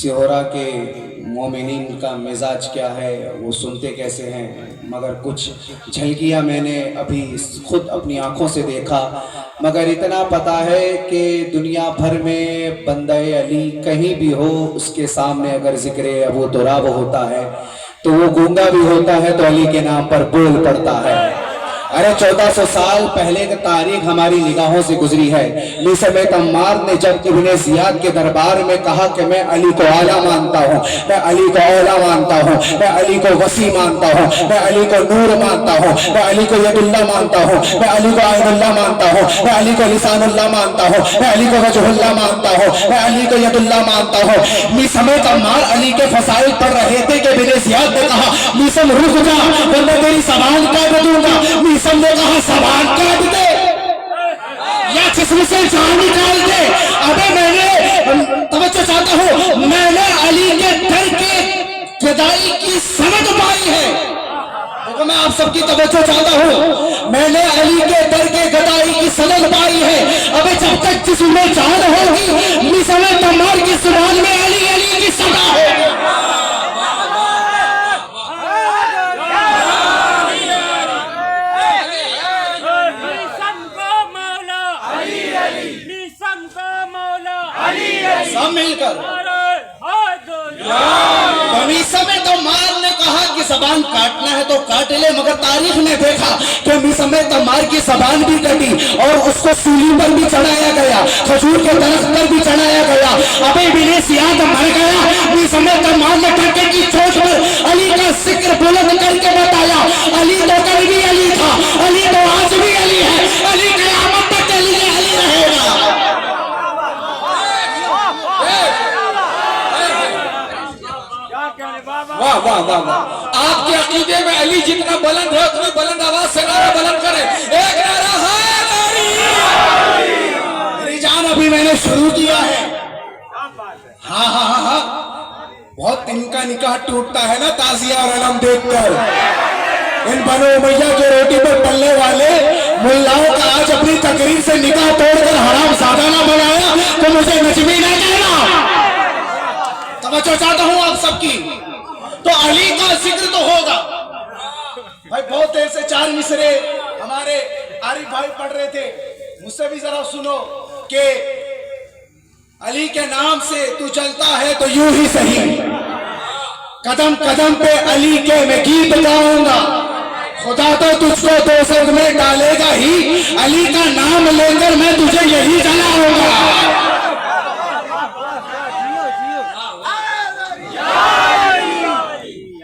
सिहोरा के मोमिनीन का मिजाज क्या है, वो सुनते कैसे हैं, मगर कुछ झलकियाँ मैंने अभी खुद अपनी आंखों से देखा। मगर इतना पता है कि दुनिया भर में बंदे अली कहीं भी हो, उसके सामने अगर जिक्र अबू तुराब होता है तो वो गूंगा भी होता है तो अली के नाम पर बोल पड़ता है। अरे 1400 साल पहले की तारीख हमारी निगाहों से गुजरी है। मिसमेत अम्मार ने जब इब्ने जियाद के दरबार में कहा कि मैं अली को आला मानता हूँ, मैं अली को औला मानता हूँ, मैं अली को वसी मानता हूँ, मैं अली को नूर मानता हूँ, मैं अली को यदुल्ला मानता हूँ, मैं अली को आइनुल्ला मानता हूँ, मैं अली को लिसानुल्ला मानता हूँ, मैं अली को वजहुल्ला मानता हूँ, मैं अली को यदुल्ला मानता हूँ। मिसमेत अम्मार अली के फसाइल पढ़ रहे थे कि इब्ने जियाद ने कहा मिसम रुक जा वरना तेरी ज़बान काट दूंगा। सबने कहा ज़बान काट दे या जिस्म से जान निकाल दे। अबे मैंने तवज्जो चाहता हूं, मैंने अली के दर के जुदाई की समझ पाई है। देखो मैं आप सबकी तवज्जो चाहता हूं, मैंने अली के दर के गदाई की समझ पाई है। अबे जब तक जिसमें जान होगी मिसमेत अम्मार की जुबान में अली अली की सदा होगी। सब मिलकर मिसमेत अम्मार ने कहा कि जबान काटना है तो काट ले, मगर तारीख ने देखा कि मिसमेत अम्मार की जबान भी कटी और उसको सूली पर भी चढ़ाया गया, खजूर के दरख्त पर भी चढ़ाया गया। अबे इब्ने जियाद मर गया, मिसमेत अम्मार ने टक्के की चोट पर अली का जिक्र बुलंद करके बताया अली तो कल भी अली था, अली तो आज भी अली है, अली क़यामत तक अली रहेगा। वाह वाह वाह वाह। आपके अकीदे में अली जितना बुलंद है उतनी बुलंद आवाज से नारा बुलंद करें। एक नारा है मेरी जान, अभी मैंने शुरू किया है। हाँ हाँ हाँ हाँ, बहुत इनका निकाह टूटता है ना ताजिया और अलम देखकर। इन बनो उमैया के रोटी पर पलने वाले मुल्लाओं का आज अपनी तकरीर से निकाह तोड़कर हराम ज़ादा ना बनाया तो मुझे नजमी ना कहना। तवज्जो चाहता हूं आप सबकी। तो अली का जिक्र तो होगा भाई। बहुत देर से 4 मिसरे हमारे आरिफ भाई पढ़ रहे थे, मुझसे भी जरा सुनो कि अली के नाम से तू चलता है तो यूं ही सही, कदम कदम पे अली के मैं गीत गाऊंगा, खुदा तो तुझको दोज़ख में डालेगा ही, अली का नाम लेकर मैं तुझे यही जलाऊंगा।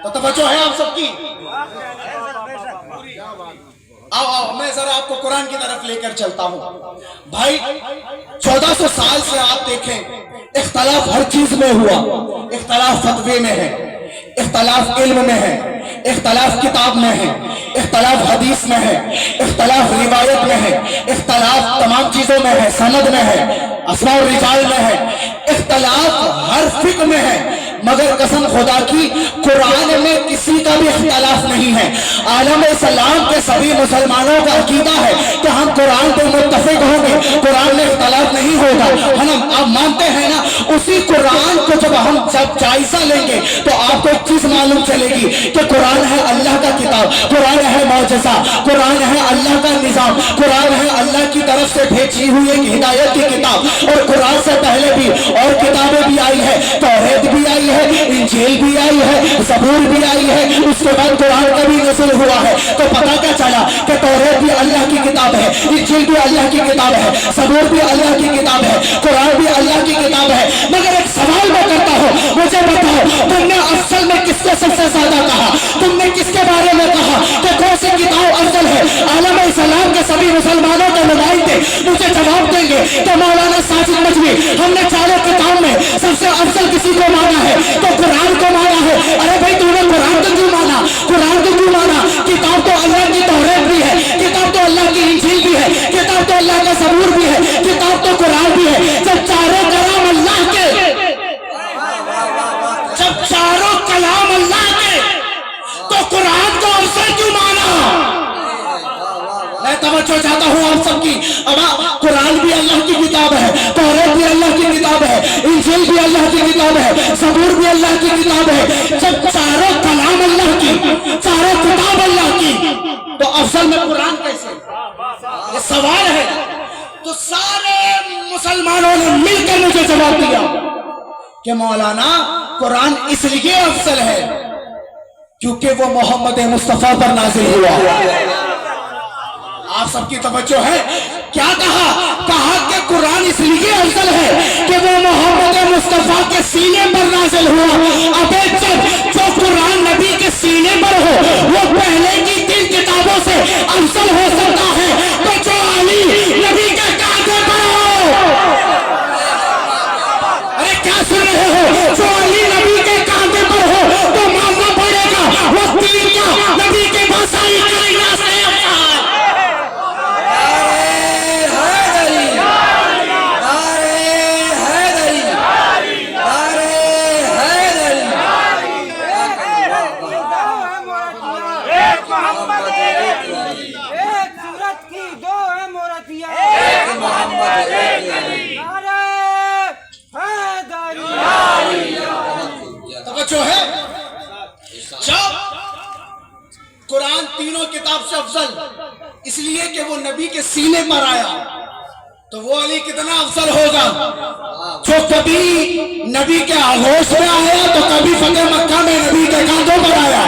तो तवज्जो है आप सबकी। आओ आओ मैं जरा आपको कुरान की तरफ लेकर चलता हूं भाई। 1400 साल से आप देखें इख्तलाफ हर चीज में हुआ। इख्तलाफ फतवे में है, इख्तलाफ इल्म में है, इख्तलाफ किताब में है, इख्तलाफ हदीस में है, इख्तलाफ रिवायत में है, इख्तलाफ तमाम चीजों में है, सनद में है, अस्मा और रिजाल में है, इख्तलाफ हर फिक्र में है। मगर कसम खुदा की कुरान में किसी का भी इख्तलाफ नहीं है। आलम इस्लाम के सभी मुसलमानों का अकीदा है कि हम कुरान पे मुत्तफिक होंगे, कुरान में इख्तलाफ नहीं होगा। हम आप मानते हैं ना, उसी कुरान को जब हम जब जायजा लेंगे तो आपको एक चीज मालूम चलेगी कि कुरान है अल्लाह का किताब, कुरान है मौजज़ा, कुरान है अल्लाह का निजाम, कुरान है अल्लाह की तरफ से भेजी हुई एक हिदायत की किताब। और कुरान से पहले भी और किताबें भी आई है, तौरात भी आई है, इंजील भी आई है, ज़बूर भी आई है, उसके बाद कुरान का भी नज़ल हुआ है। तो पता क्या चला कि तौरात भी अल्लाह की किताब है, इंजील भी अल्लाह की किताब है, ज़बूर भी अल्लाह की किताब है, कुरान भी अल्लाह की किताब है। मगर एक सवाल मैं करता हूँ, मुझे बताओ तुमने अफजल में किसको सबसे ज्यादा कहा? तुमने किसके बारे में कहा कि कौन सी किताब अफजल है? आलम इस्लाम के सभी मुसलमानों के नुमाइंदे मुझे जवाब देंगे कि मौलाना साजिद नजवी, हमने चारों किताब में सबसे अफजल किसी को माना है तो कुरान को माना है। अरे भाई तूने कुरान को क्यों माना? कुरान को क्यों माना? किताब तो अल्लाह की तौरात भी है, किताब तो अल्लाह की इंजील भी है, किताब तो अल्लाह का ज़बूर भी है, किताब तो कुरान भी है। जब चारों कलाम अल्लाह के, जब चारों कलाम अल्लाह के, तो कुरान को अफजल क्यों माना? मैं तवज्जो चाहता हूँ आप सबकी। अब कुरान भी अल्लाह की किताब है, तौरात भी अल्लाह की किताब है, इंजील भी अल्लाह की किताब है, ज़बूर भी अल्लाह की किताब है। जब चारों कलाम अल्लाह की, चारों किताब अल्लाह की, तो अफजल में कुरान कैसे? ये सवाल है। तो सारे मुसलमानों ने मिलकर मुझे जवाब दिया कि मौलाना कुरान इसलिए अफजल है क्योंकि वो मोहम्मद मुस्तफा पर नाजिल हुआ। आप सबकी तवज्जो है? क्या कहा? कहा कि कुरान इसलिए अफजल है कि वो मोहम्मद मुस्तफा के सीने पर नाजिल हुआ। अबे जब जो कुरान नबी के सीने पर हो वो पहले की 3 किताबों से अफजल हो सकता है, तो जो अली नबी के कांधे पर हो, अरे क्या सुन रहे हो? जो अली नबी के कांधे पर हो तो मानना पड़ेगा वो 3 का नबी के भाषाई कायनात से जो है। जब कुरान तीनों किताब से अफजल इसलिए कि वो नबी के सीने पर आया, तो वो अली कितना अफजल होगा? जो कभी नबी के आगोश में आया तो कभी फतेह मक्का में नबी के कांधों पर आया।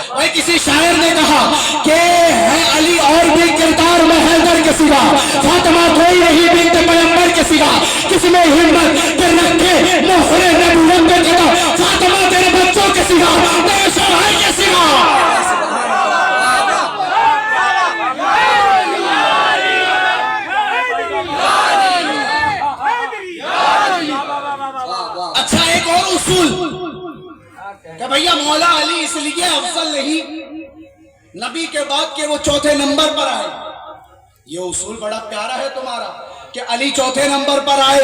भाई किसी शायर ने कहा कि है अली और भी किरदार में हैदर के सिवा, फातिमा कोई नहीं बिन्त पैगंबर के सिवा, किसमें हिम्मत के रखे मोहरे नबूवत के सिवा, फातिमा तेरे बच्चों के सिवा, तेरे शोहर के सिवा। अच्छा एक और उसूल कि भैया मौला अली इसलिए अफजल नहीं नबी के बाद के वो चौथे नंबर पर आए। ये उसूल बड़ा प्यारा है तुम्हारा कि अली चौथे नंबर पर आए,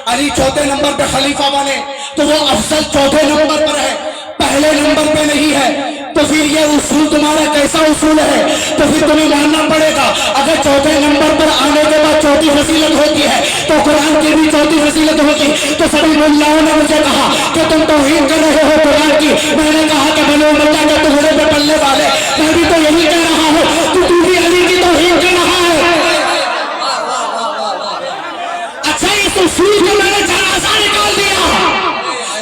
अली चौथे नंबर पे खलीफा बने, तो वो अफजल चौथे नंबर पर है, पहले नंबर पे नहीं है। तो फिर ये उसूल तुम्हारा कैसा उसूल है? तो फिर तुम्हें मानना पड़ेगा अगर चौथे नंबर पर आने के बाद चौथी फजीलत होती है तो कुरान की भी चौथी फजीलत होगी। तो सभी मुल्लाओं ने मुझे कहा कि तुम तौहीद कर रहे हो कुरान की। मैंने कहा कि बनो उमैया के टुकड़े पे पलने वाले, मैं भी तो यही कह रहा हूँ कि तू भी अली की तौहीद कर रहा है। अच्छा इस उसूल को मैंने जनाजा निकाल दिया।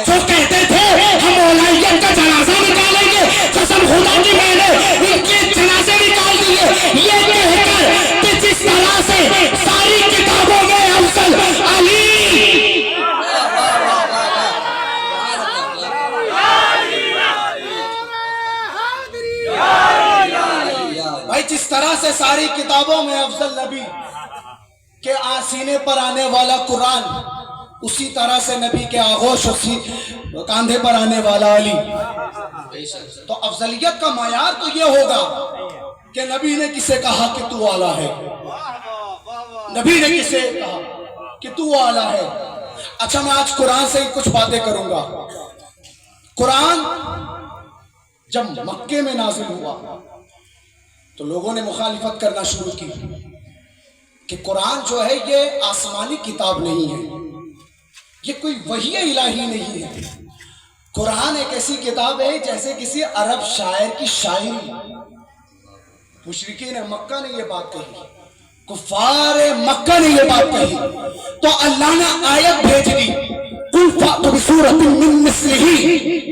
जो कहते थे हम मौलाइयत का जनाजा निकालेंगे, कसम खुदा की मैंने इनके जनाजे निकाल दिए। ये कहकर कि जिस तरह से सारी किताबों में अफजल अली, भाई जिस तरह से सारी किताबों में अफजल नबी के आसीने पर आने वाला कुरान, उसी तरह से नबी के आगोश उसी कांधे पर आने वाला अली। तो अफजलियत का मायार तो ये होगा कि नबी ने किसे कहा कि तू आला है, नबी ने किसे कहा कि तू आला है। अच्छा मैं आज कुरान से ही कुछ बातें करूंगा। कुरान जब मक्के में नाजिल हुआ तो लोगों ने मुखालिफत करना शुरू की कि कुरान जो है ये आसमानी किताब नहीं है, ये कोई वही इलाही नहीं है। कुरान एक ऐसी किताब है जैसे किसी अरब शायर की शायरी। मुशरिकीन मक्का ने ये बात कही, कुफार मक्का ने ये बात कही, तो अल्लाह ने आयत भेज दी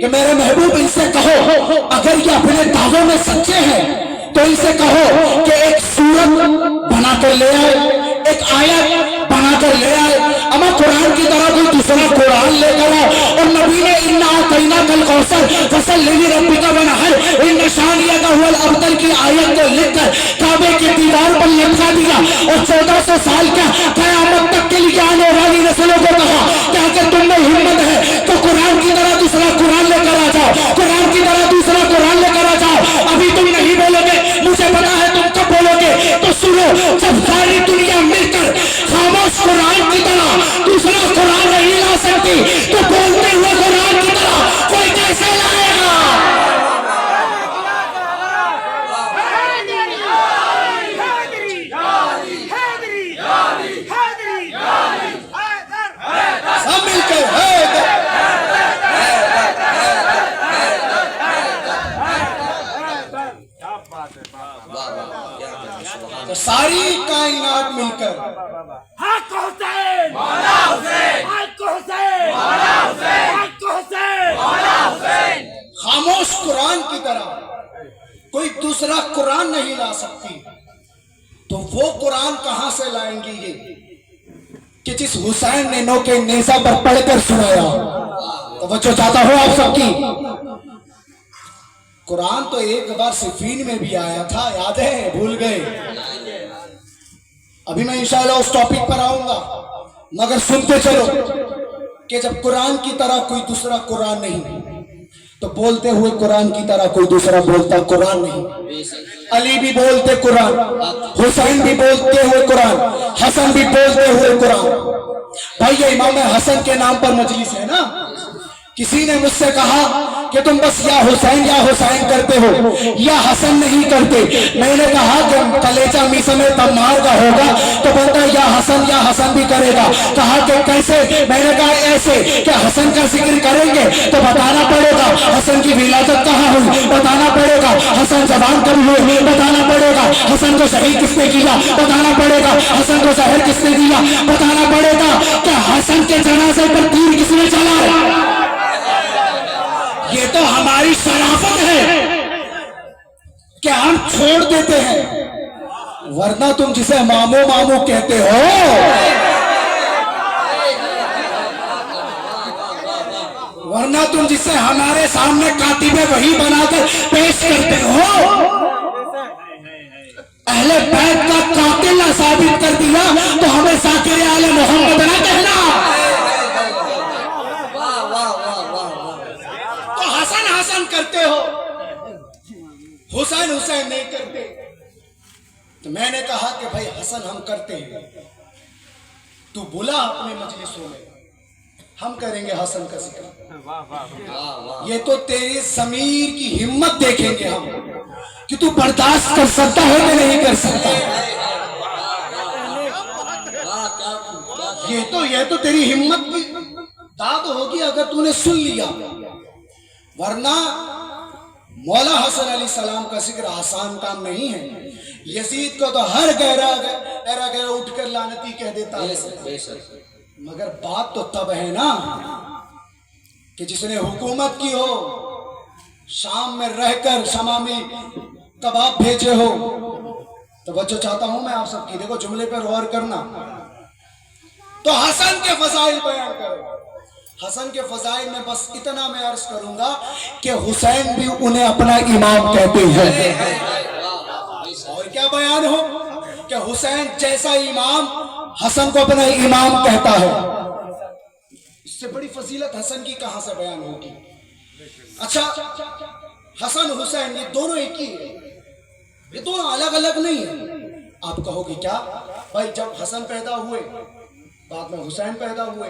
कि मेरे महबूब इनसे कहो अगर ये अपने दावों में सच्चे हैं तो इनसे कहो कि एक सूरत बनाकर ले आए, एक आयत बनाकर ले आए। अमा कुरान की तरह कोई दूसरा कुरान लेकर आओ। और नबी ने इन्ना आतैना कल कौसर फसल लेनी रब्बी का बना है इन शानिया का हुआ अब्दल की आयत को लिखकर काबे की दीवार पर लटका दिया और 1400 साल का कयामत तक के लिए आने वाली नस्लों को कहा कि अगर तुम में हिम्मत है तो कुरान की तरह दूसरा कुरान लेकर आ जाओ, कुरान की तरह दूसरा कुरान लेकर आ जाओ। अभी तुम नहीं बोलोगे, मुझे पता है तुम कब बोलोगे, तो सुनो जब सारी दुनिया मिलकर खामोश कुरान की तरह दूसरा कुरान नहीं ला सकती तो बोलते हुए कुरान की तरह कोई कैसे लाएगा? हुसैन ने नो के नेजा पर पढ़कर सुनाया। तवज्जो चाहता हूं आप सबकी। कुरान तो एक बार सिफीन में भी आया था, याद है? भूल गए? अभी मैं इंशाअल्लाह उस टॉपिक पर आऊंगा, मगर सुनते चलो कि जब कुरान की तरह कोई दूसरा कुरान नहीं, तो बोलते हुए कुरान की तरह कोई दूसरा बोलता कुरान नहीं। अली भी बोलते कुरान, हुसैन भी बोलते हुए कुरान, हसन भी बोलते हुए कुरान। भाई ये इमाम हसन के नाम पर मजलिस है ना। किसी ने मुझसे कहा कि तुम बस या हुसैन करते हो, या हसन नहीं करते। मैंने कहा कि कलेजा मीसा में तब मार का होगा तो बंदा या हसन भी करेगा। कहा कि कैसे? मैंने कहा ऐसे कि हसन का जिक्र करेंगे तो बताना पड़ेगा हसन की विलादत कहाँ हुई, बताना पड़ेगा हसन जवान कब हुए, बताना पड़ेगा हसन को शहीद किसने किया, बताना पड़ेगा हसन को जहर किसने दिया, बताना पड़ेगा कि हसन के जनाजे पर तीर किसने चलाया। ये तो हमारी शराफत है कि हम छोड़ देते हैं, वरना तुम जिसे मामू मामू कहते हो, वरना तुम जिसे हमारे सामने कातिबे वही बनाकर पेश करते हो, अहले बैत का कातिल ना साबित कर दिया तो हमें जाकिर आले मोहम्मद ना कहना। हसन करते हो, हुसैन नहीं करते। तो मैंने कहा कि भाई हसन हम करते हैं, तू बुला अपने मजलिसों में, हम करेंगे हसन का जिक्र। ये तो तेरी ज़मीर की हिम्मत देखेंगे हम कि तू बर्दाश्त कर सकता है कि नहीं कर सकता। ये तो तेरी हिम्मत की दाद होगी अगर तूने सुन लिया, वरना मौला हसन अली सलाम का जिक्र आसान काम नहीं है। यजीद को तो हर गहरा उठकर लानती कह देता है, मगर बात तो तब है ना कि जिसने हुकूमत की हो, शाम में रहकर शमामी कबाब भेजे हो। तो बच्चों चाहता हूं मैं आप सबकी, देखो जुमले पर गौर करना। तो हसन के फजाइल बयान करो। हसन के फजाइल में बस इतना मैं अर्ज करूंगा कि हुसैन भी उन्हें अपना इमाम कहते हैं। और क्या बयान हो कि हुसैन जैसा इमाम हसन को अपना इमाम कहता है। इससे बड़ी फजीलत हसन की कहां से बयान होगी। अच्छा, हसन हुसैन ये दोनों एक ही है, ये दोनों अलग अलग नहीं है। आप कहोगे क्या भाई, जब हसन पैदा हुए बाद में हुसैन पैदा हुए,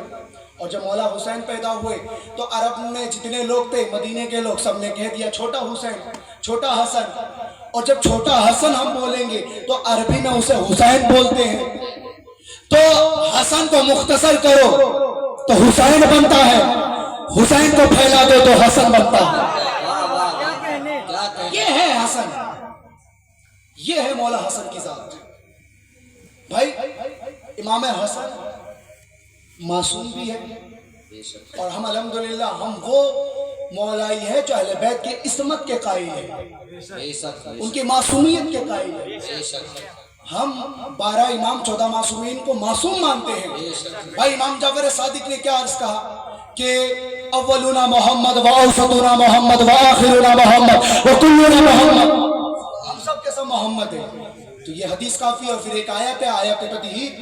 और जब मौला हुसैन पैदा हुए तो अरब में जितने लोग थे, मदीने के लोग, सबने कह दिया छोटा हुसैन, छोटा हसन। और जब छोटा हसन हम बोलेंगे तो अरबी में उसे हुसैन बोलते हैं। तो हसन को मुख्तसर करो तो हुसैन बनता है, हुसैन को फैला दो तो हसन बनता है। ये है हसन, ये है मौला हसन की जात। भाई इमाम हसन मासूम भी है, और हम अल्हम्दुलिल्लाह हम वो मौलाई है जो अहले बैत के इस्मत के कायल है, उनकी मासूमियत के कायल है। हम 12 इमाम 14 मासूमीन को मासूम मानते हैं। भाई इमाम जाफर सादिक ने क्या अर्ज कहा कि अव्वलुना मोहम्मद व औसतुना मोहम्मद व आखिरुना मोहम्मद व कुल्लुना मोहम्मद, हम सब के सब मोहम्मद है। तो ये हदीस काफी, और फिर एक आयत है, आयत तदहीद,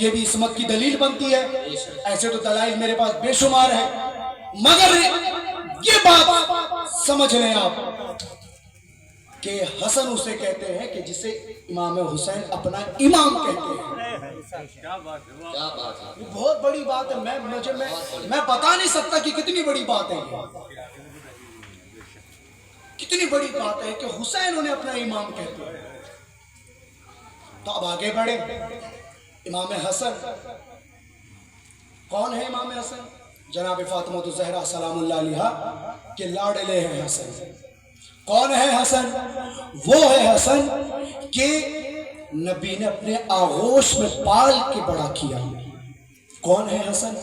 ये भी इस्मत की दलील बनती है। ऐसे तो दलाइल मेरे पास बेशुमार है, मगर ये बात समझ लें आप कि हसन उसे कहते हैं कि जिसे इमाम हुसैन अपना इमाम कहते हैं। क्या बात है, ये बहुत बड़ी बात है। मैं बता नहीं सकता कि कितनी बड़ी बात है, कितनी बड़ी बात है कि हुसैन उन्हें अपना इमाम कहते हैं। तो अब आगे बढ़े। इमाम हसन कौन है? इमाम हसन जनाब फातिमा ज़हरा सलामुल्लाह अलैहा के लाडले हैं हसन। कौन है हसन? वो है हसन के नबी ने अपने आगोश में पाल के बड़ा किया। कौन है हसन?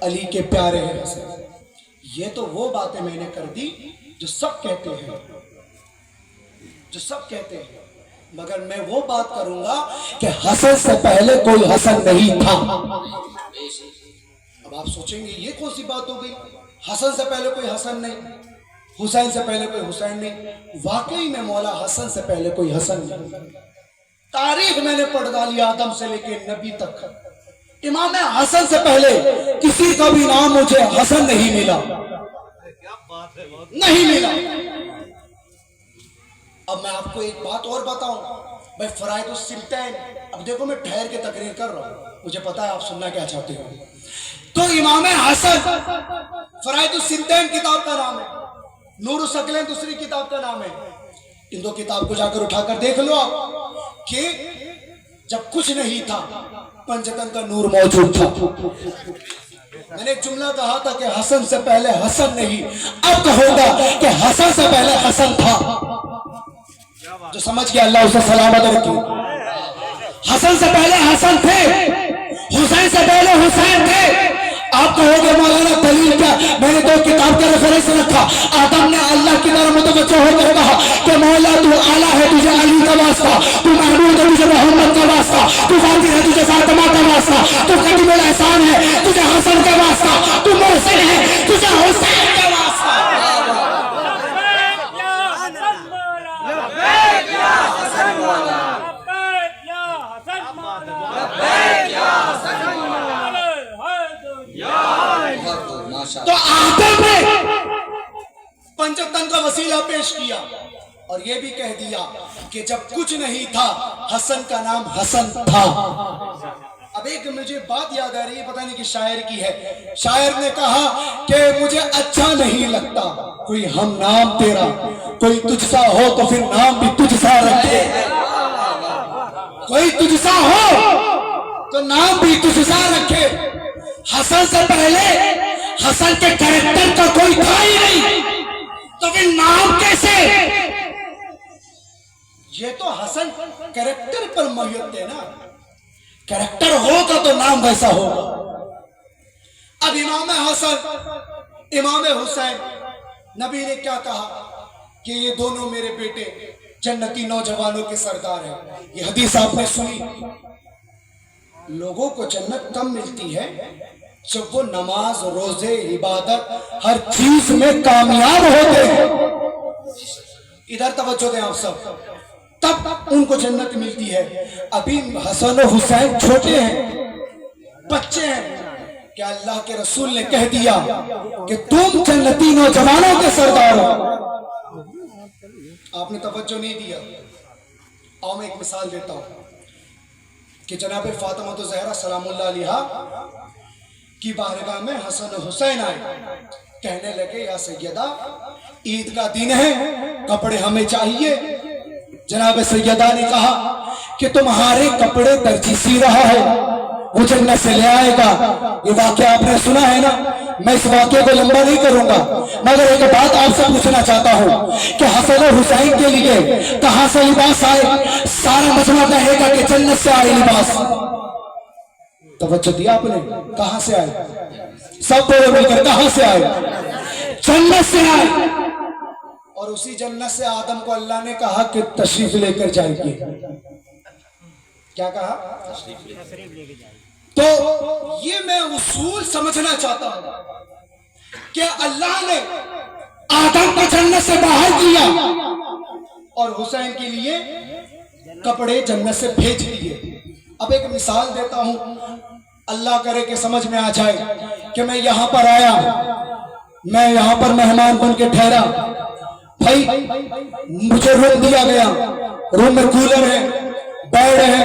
अली के प्यारे हैं हसन। ये तो वो बातें मैंने कर दी जो सब कहते हैं, जो सब कहते हैं, मगर मैं वो बात करूंगा कि हसन से पहले कोई हसन नहीं था। अब आप सोचेंगे ये कौन सी बात हो गई, हसन से पहले कोई हसन नहीं, हुसैन से पहले कोई हुसैन नहीं। वाकई में मौला हसन से पहले कोई हसन नहीं। तारीख मैंने पढ़ डाली आदम से लेके नबी तक, इमाम हसन से पहले किसी का भी नाम मुझे हसन नहीं मिला, नहीं मिला। अब मैं आपको एक बात और बताऊं भाई, फराइदुस्सिल्तैन, अब देखो मैं ठहर के तकरीर कर रहा हूं, मुझे पता है आप सुनना क्या चाहते हो। तो इमाम हसन फराइदुस्सिल्तैन किताब का नाम है, नूरुस्सक़लैन दूसरी किताब का नाम है। इन दो किताब को जाकर उठाकर देख लो आप कि जब कुछ नहीं था पंचतन का नूर मौजूद था। मैंने एक जुमला कहा था कि हसन से पहले हसन नहीं, अब कहूंगा कि हसन से पहले हसन था। जो समझ गया अल्लाह उसे सलामत रखे। हसन से पहले हसन थे, हुसैन से पहले हुसैन थे। आप कहोगे मौलाना दलील क्या? मैंने दो किताब का रेफरेंस रखा। आदम ने अल्लाह की तरफ मुतवज्जो होकर कहा कि मौला तू आला है, तुझे अली का वास्ता, तू महमूद है, तुझे मोहम्मद का वास्ता, तू फातिह है, तुझे फातिमा का वास्ता, तू करीमुल एहसान है, तुझे हसन का वास्ता, तू मोहसिन है, तुझे हुसैन का वास्ता। तो आदम ने पंचतन का वसीला पेश किया और यह भी कह दिया कि जब कुछ नहीं था हसन का नाम हसन था। अब एक मुझे बात याद आ रही है, पता नहीं कि शायर की है। शायर ने कहा कि मुझे अच्छा नहीं लगता कोई हम नाम तेरा, कोई तुझसा हो तो फिर नाम भी तुझसा रखे, कोई तुझसा हो तो नाम भी तुझसा रखे। हसन से पहले हसन के कैरेक्टर का कोई था ही नहीं, तो फिर नाम कैसे? ये तो हसन कैरेक्टर पर मोहित है ना, कैरेक्टर होगा तो नाम वैसा होगा। अब इमाम हसन इमाम हुसैन, नबी ने क्या कहा कि ये दोनों मेरे बेटे जन्नती नौजवानों के सरदार हैं। ये हदीस आपने सुनी। लोगों को जन्नत कब मिलती है? जब वो नमाज, रोजे, इबादत हर चीज में कामयाब होते हैं। इधर तवज्जो दें आप सब, तब उनको जन्नत मिलती है। अभी हसन और हुसैन छोटे हैं, बच्चे हैं, क्या अल्लाह के रसूल ने कह दिया कि तुम जन्नती नौजवानों के सरदार हो? आपने तवज्जो नहीं दिया। आओ मैं एक मिसाल देता हूं कि जनाब फातिमा तो ज़हरा सलामुल्लाह अलैहा की बारगाह में हसन और हुसैन आए, कहने लगे या सैयदा ईद का दिन है, कपड़े हमें चाहिए। जनाब सैयदा ने कहा कि तुम्हारे कपड़े दर्जी सी रहा है, वो जन्नत से ले आएगा। ये वाकया आपने सुना है ना, मैं इस वाकये को लंबा नहीं करूंगा, मगर एक बात आपसे पूछना चाहता हूं कि हसन और हुसैन के लिए कहां से लिबास आए? सारा मजमा कहेगा कि जन्नत से आए लिबास। तवज्जो दिया आपने? कहां से आए? सब बोलो मिलकर, कहां से आए? जन्नत से आए। और उसी जन्नत से आदम को अल्लाह ने कहा कि तशरीफ लेकर जाएंगे। क्या कहा? तशरीफ लेकर जाएंगे। तो ये मैं उसूल समझना चाहता हूं कि अल्लाह ने आदम को जन्नत से बाहर किया और हुसैन के लिए कपड़े जन्नत से भेज दिए। अब एक मिसाल देता हूं, अल्लाह करे कि समझ में आ जाए कि मैं यहां पर आया, मैं यहां पर मेहमान बन के ठहरा। भाई मुझे रूम दिया गया, रूम में कूलर है, बेड है,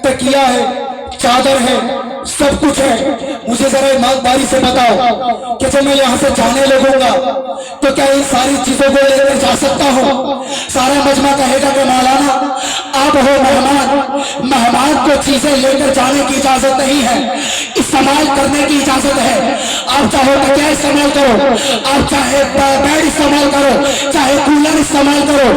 तकिया है, चादर है, सब कुछ है। मुझे जरा ईमानदारी से बताओ कि जब मैं यहाँ से जाने लगूंगा तो क्या इन सारी चीजों को लेकर जा सकता हूँ? सारा मजमा कहेगा कि मौलाना आप हो मेहमान, मेहमान को चीजें लेकर जाने की इजाजत नहीं है, इस्तेमाल करने की इजाजत है। आप चाहो तो क्या इस्तेमाल करो, आप चाहे बेड इस्तेमाल करो, चाहे कूलर इस्तेमाल करो,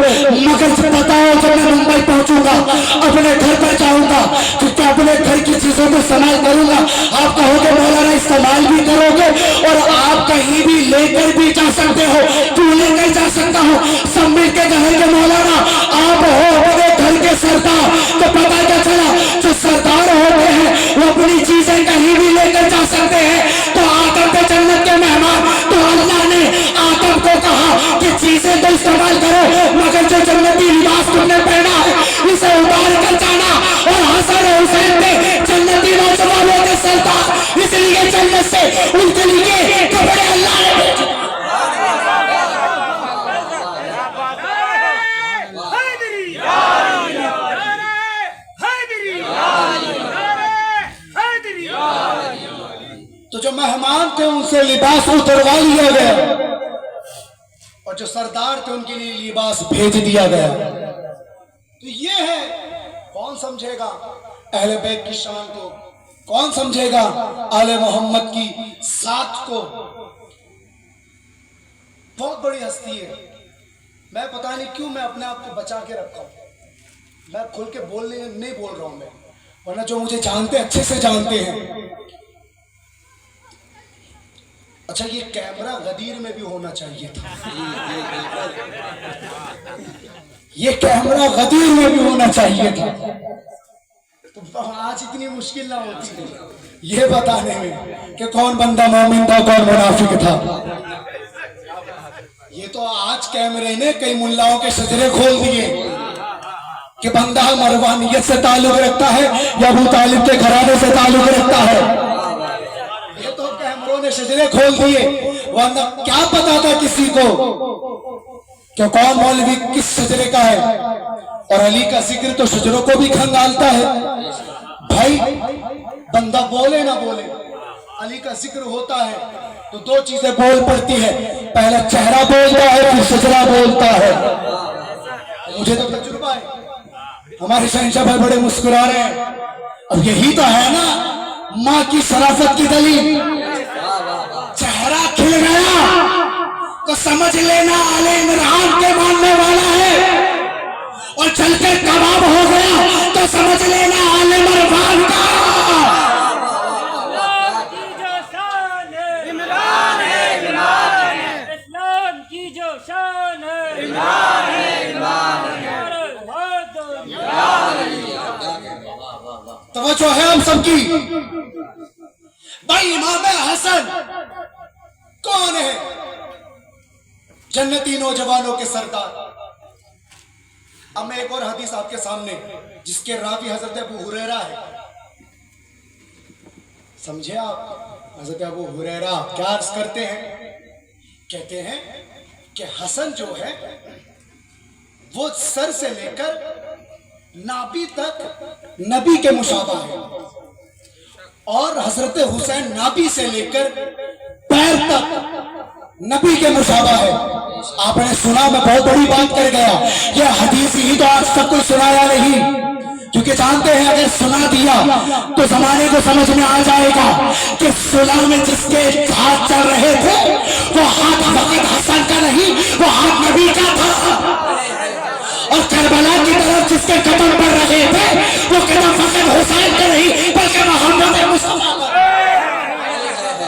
मगर बताओ जब मैं मुंबई पहुंचूंगा, अपने घर पर जाऊंगा, तो अपने घर की चीजों को इस्तेमाल करूंगा। आप कहोगे मौलाना इस्तेमाल भी करोगे और आप कहीं भी लेकर भी जा सकते हो, तू लेकर जा सकता हो। सब मिलकर कहेंगे मौलाना आप हो अपने घर के सरदार। तो पता क्या चला, जो सरदार होते हैं वो अपनी चीजें कहीं भी लेकर जा सकते हैं। तो जन्नत से उनके लिए कपड़े अल्लाह ने भेजे। तो जो मेहमान थे उनसे लिबास उतरवा लिया गया और जो सरदार थे उनके लिए लिबास भेज दिया गया। तो ये है, कौन समझेगा अहले बैत की शान को, कौन समझेगा आले मोहम्मद की साथ को। बहुत बड़ी हस्ती है। मैं पता नहीं क्यों मैं अपने आप को बचा के रखा हूं, मैं खुल के बोलने नहीं बोल रहा हूं मैं, वरना जो मुझे जानते अच्छे से जानते हैं। अच्छा, ये कैमरा गदीर में भी होना चाहिए था, ये कैमरा गदीर में भी होना चाहिए था, तो आज इतनी मुश्किल ना होती ये बताने में कि कौन बंदा मोमिन था कौन मुनाफिक था। ये तो आज कैमरे ने कई मुल्लाओं के शजरे खोल दिए कि बंदा मरवानियत से ताल्लुक रखता है या अबू तालिब के घराने से ताल्लुक रखता है। ये तो कैमरों ने शजरे खोल दिए, वरना क्या पता था किसी को कि कौन मौलवी किस शजरे का है। और अली का जिक्र तो शजरों को भी खंगालता है। भाई बंदा बोले ना बोले, अली का जिक्र होता है तो दो चीजें बोल पड़ती है, पहला चेहरा बोलता है फिर शजरा बोलता है। मुझे तो तजुर्बा है, हमारे शहंशाह भाई बड़े मुस्कुरा रहे हैं। अब यही तो है ना माँ की शराफत की दलील। चेहरा खिल गया तो समझ लेना आले इमरान के मानने वाला है, और चल के कबाब हो गया तो समझ लेना आले मरवान का। इमरान है, इस्लाम की जो शान है, इमरान है। तवज्जो है हम सबकी। भाई इमाम हसन कौन है? जन्नती नौजवानों के सरदार। अब मैं एक और हदीस आपके सामने, जिसके रावी हजरत अबू हुरैरा है, समझे आप? हजरत अबू हुरैरा क्या अर्ज करते हैं? कहते हैं कि हसन जो है वो सर से लेकर नाभि तक नबी के मुशाबा है, और हजरत हुसैन नाभि से लेकर पैर तक नबी के मुशाबा है। आपने सुना, मैं बहुत बड़ी बात कर गया, यह हदीस ही तो आज तक कोई सुनाया नहीं, क्योंकि जानते हैं अगर सुना दिया तो जमाने को समझ में आ जाएगा कि सुलह में जिसके हाथ चल रहे थे वो हाथ फकत हसन का नहीं, वो हाथ नबी का था। और करबला की तरफ जिसके कदम बढ़ रहे थे वो कदम फकत हुसैन का नहीं बल्कि मोहम्मद मुस्तफा का।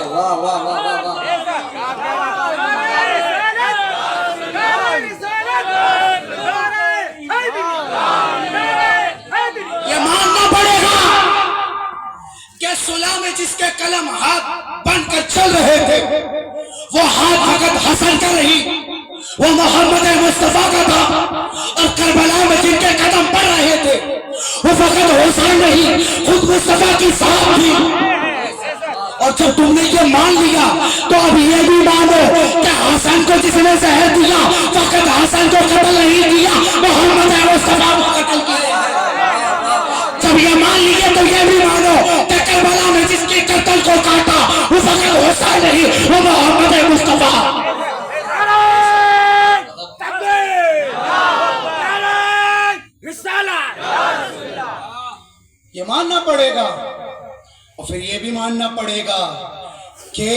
वाह वाह वाह वाह। ये मानना पड़ेगा कि सुलह में जिसके कलम हाथ बनकर चल रहे थे वो हाथ फकत हसन का नहीं, वो मोहम्मद मुस्तफा का था। और करबला में जिनके कदम पड़ रहे थे वो फकत हुसैन नहीं, खुद मुस्तफा की साथ थी। और जब तुमने ये मान लिया तो अब ये भी मानो कि हसन को जिसने जहर दिया फकत हसन को कत्ल नहीं किया, मोहम्मद मुस्तफा को कत्ल किया। जब ये मान लिए तो ये भी मानो कि करबला में जिसके कत्ल को काटा वो फकत हुसैन नहीं, वो मोहम्मद मुस्तफा। ये मानना पड़ेगा, और फिर ये भी मानना पड़ेगा कि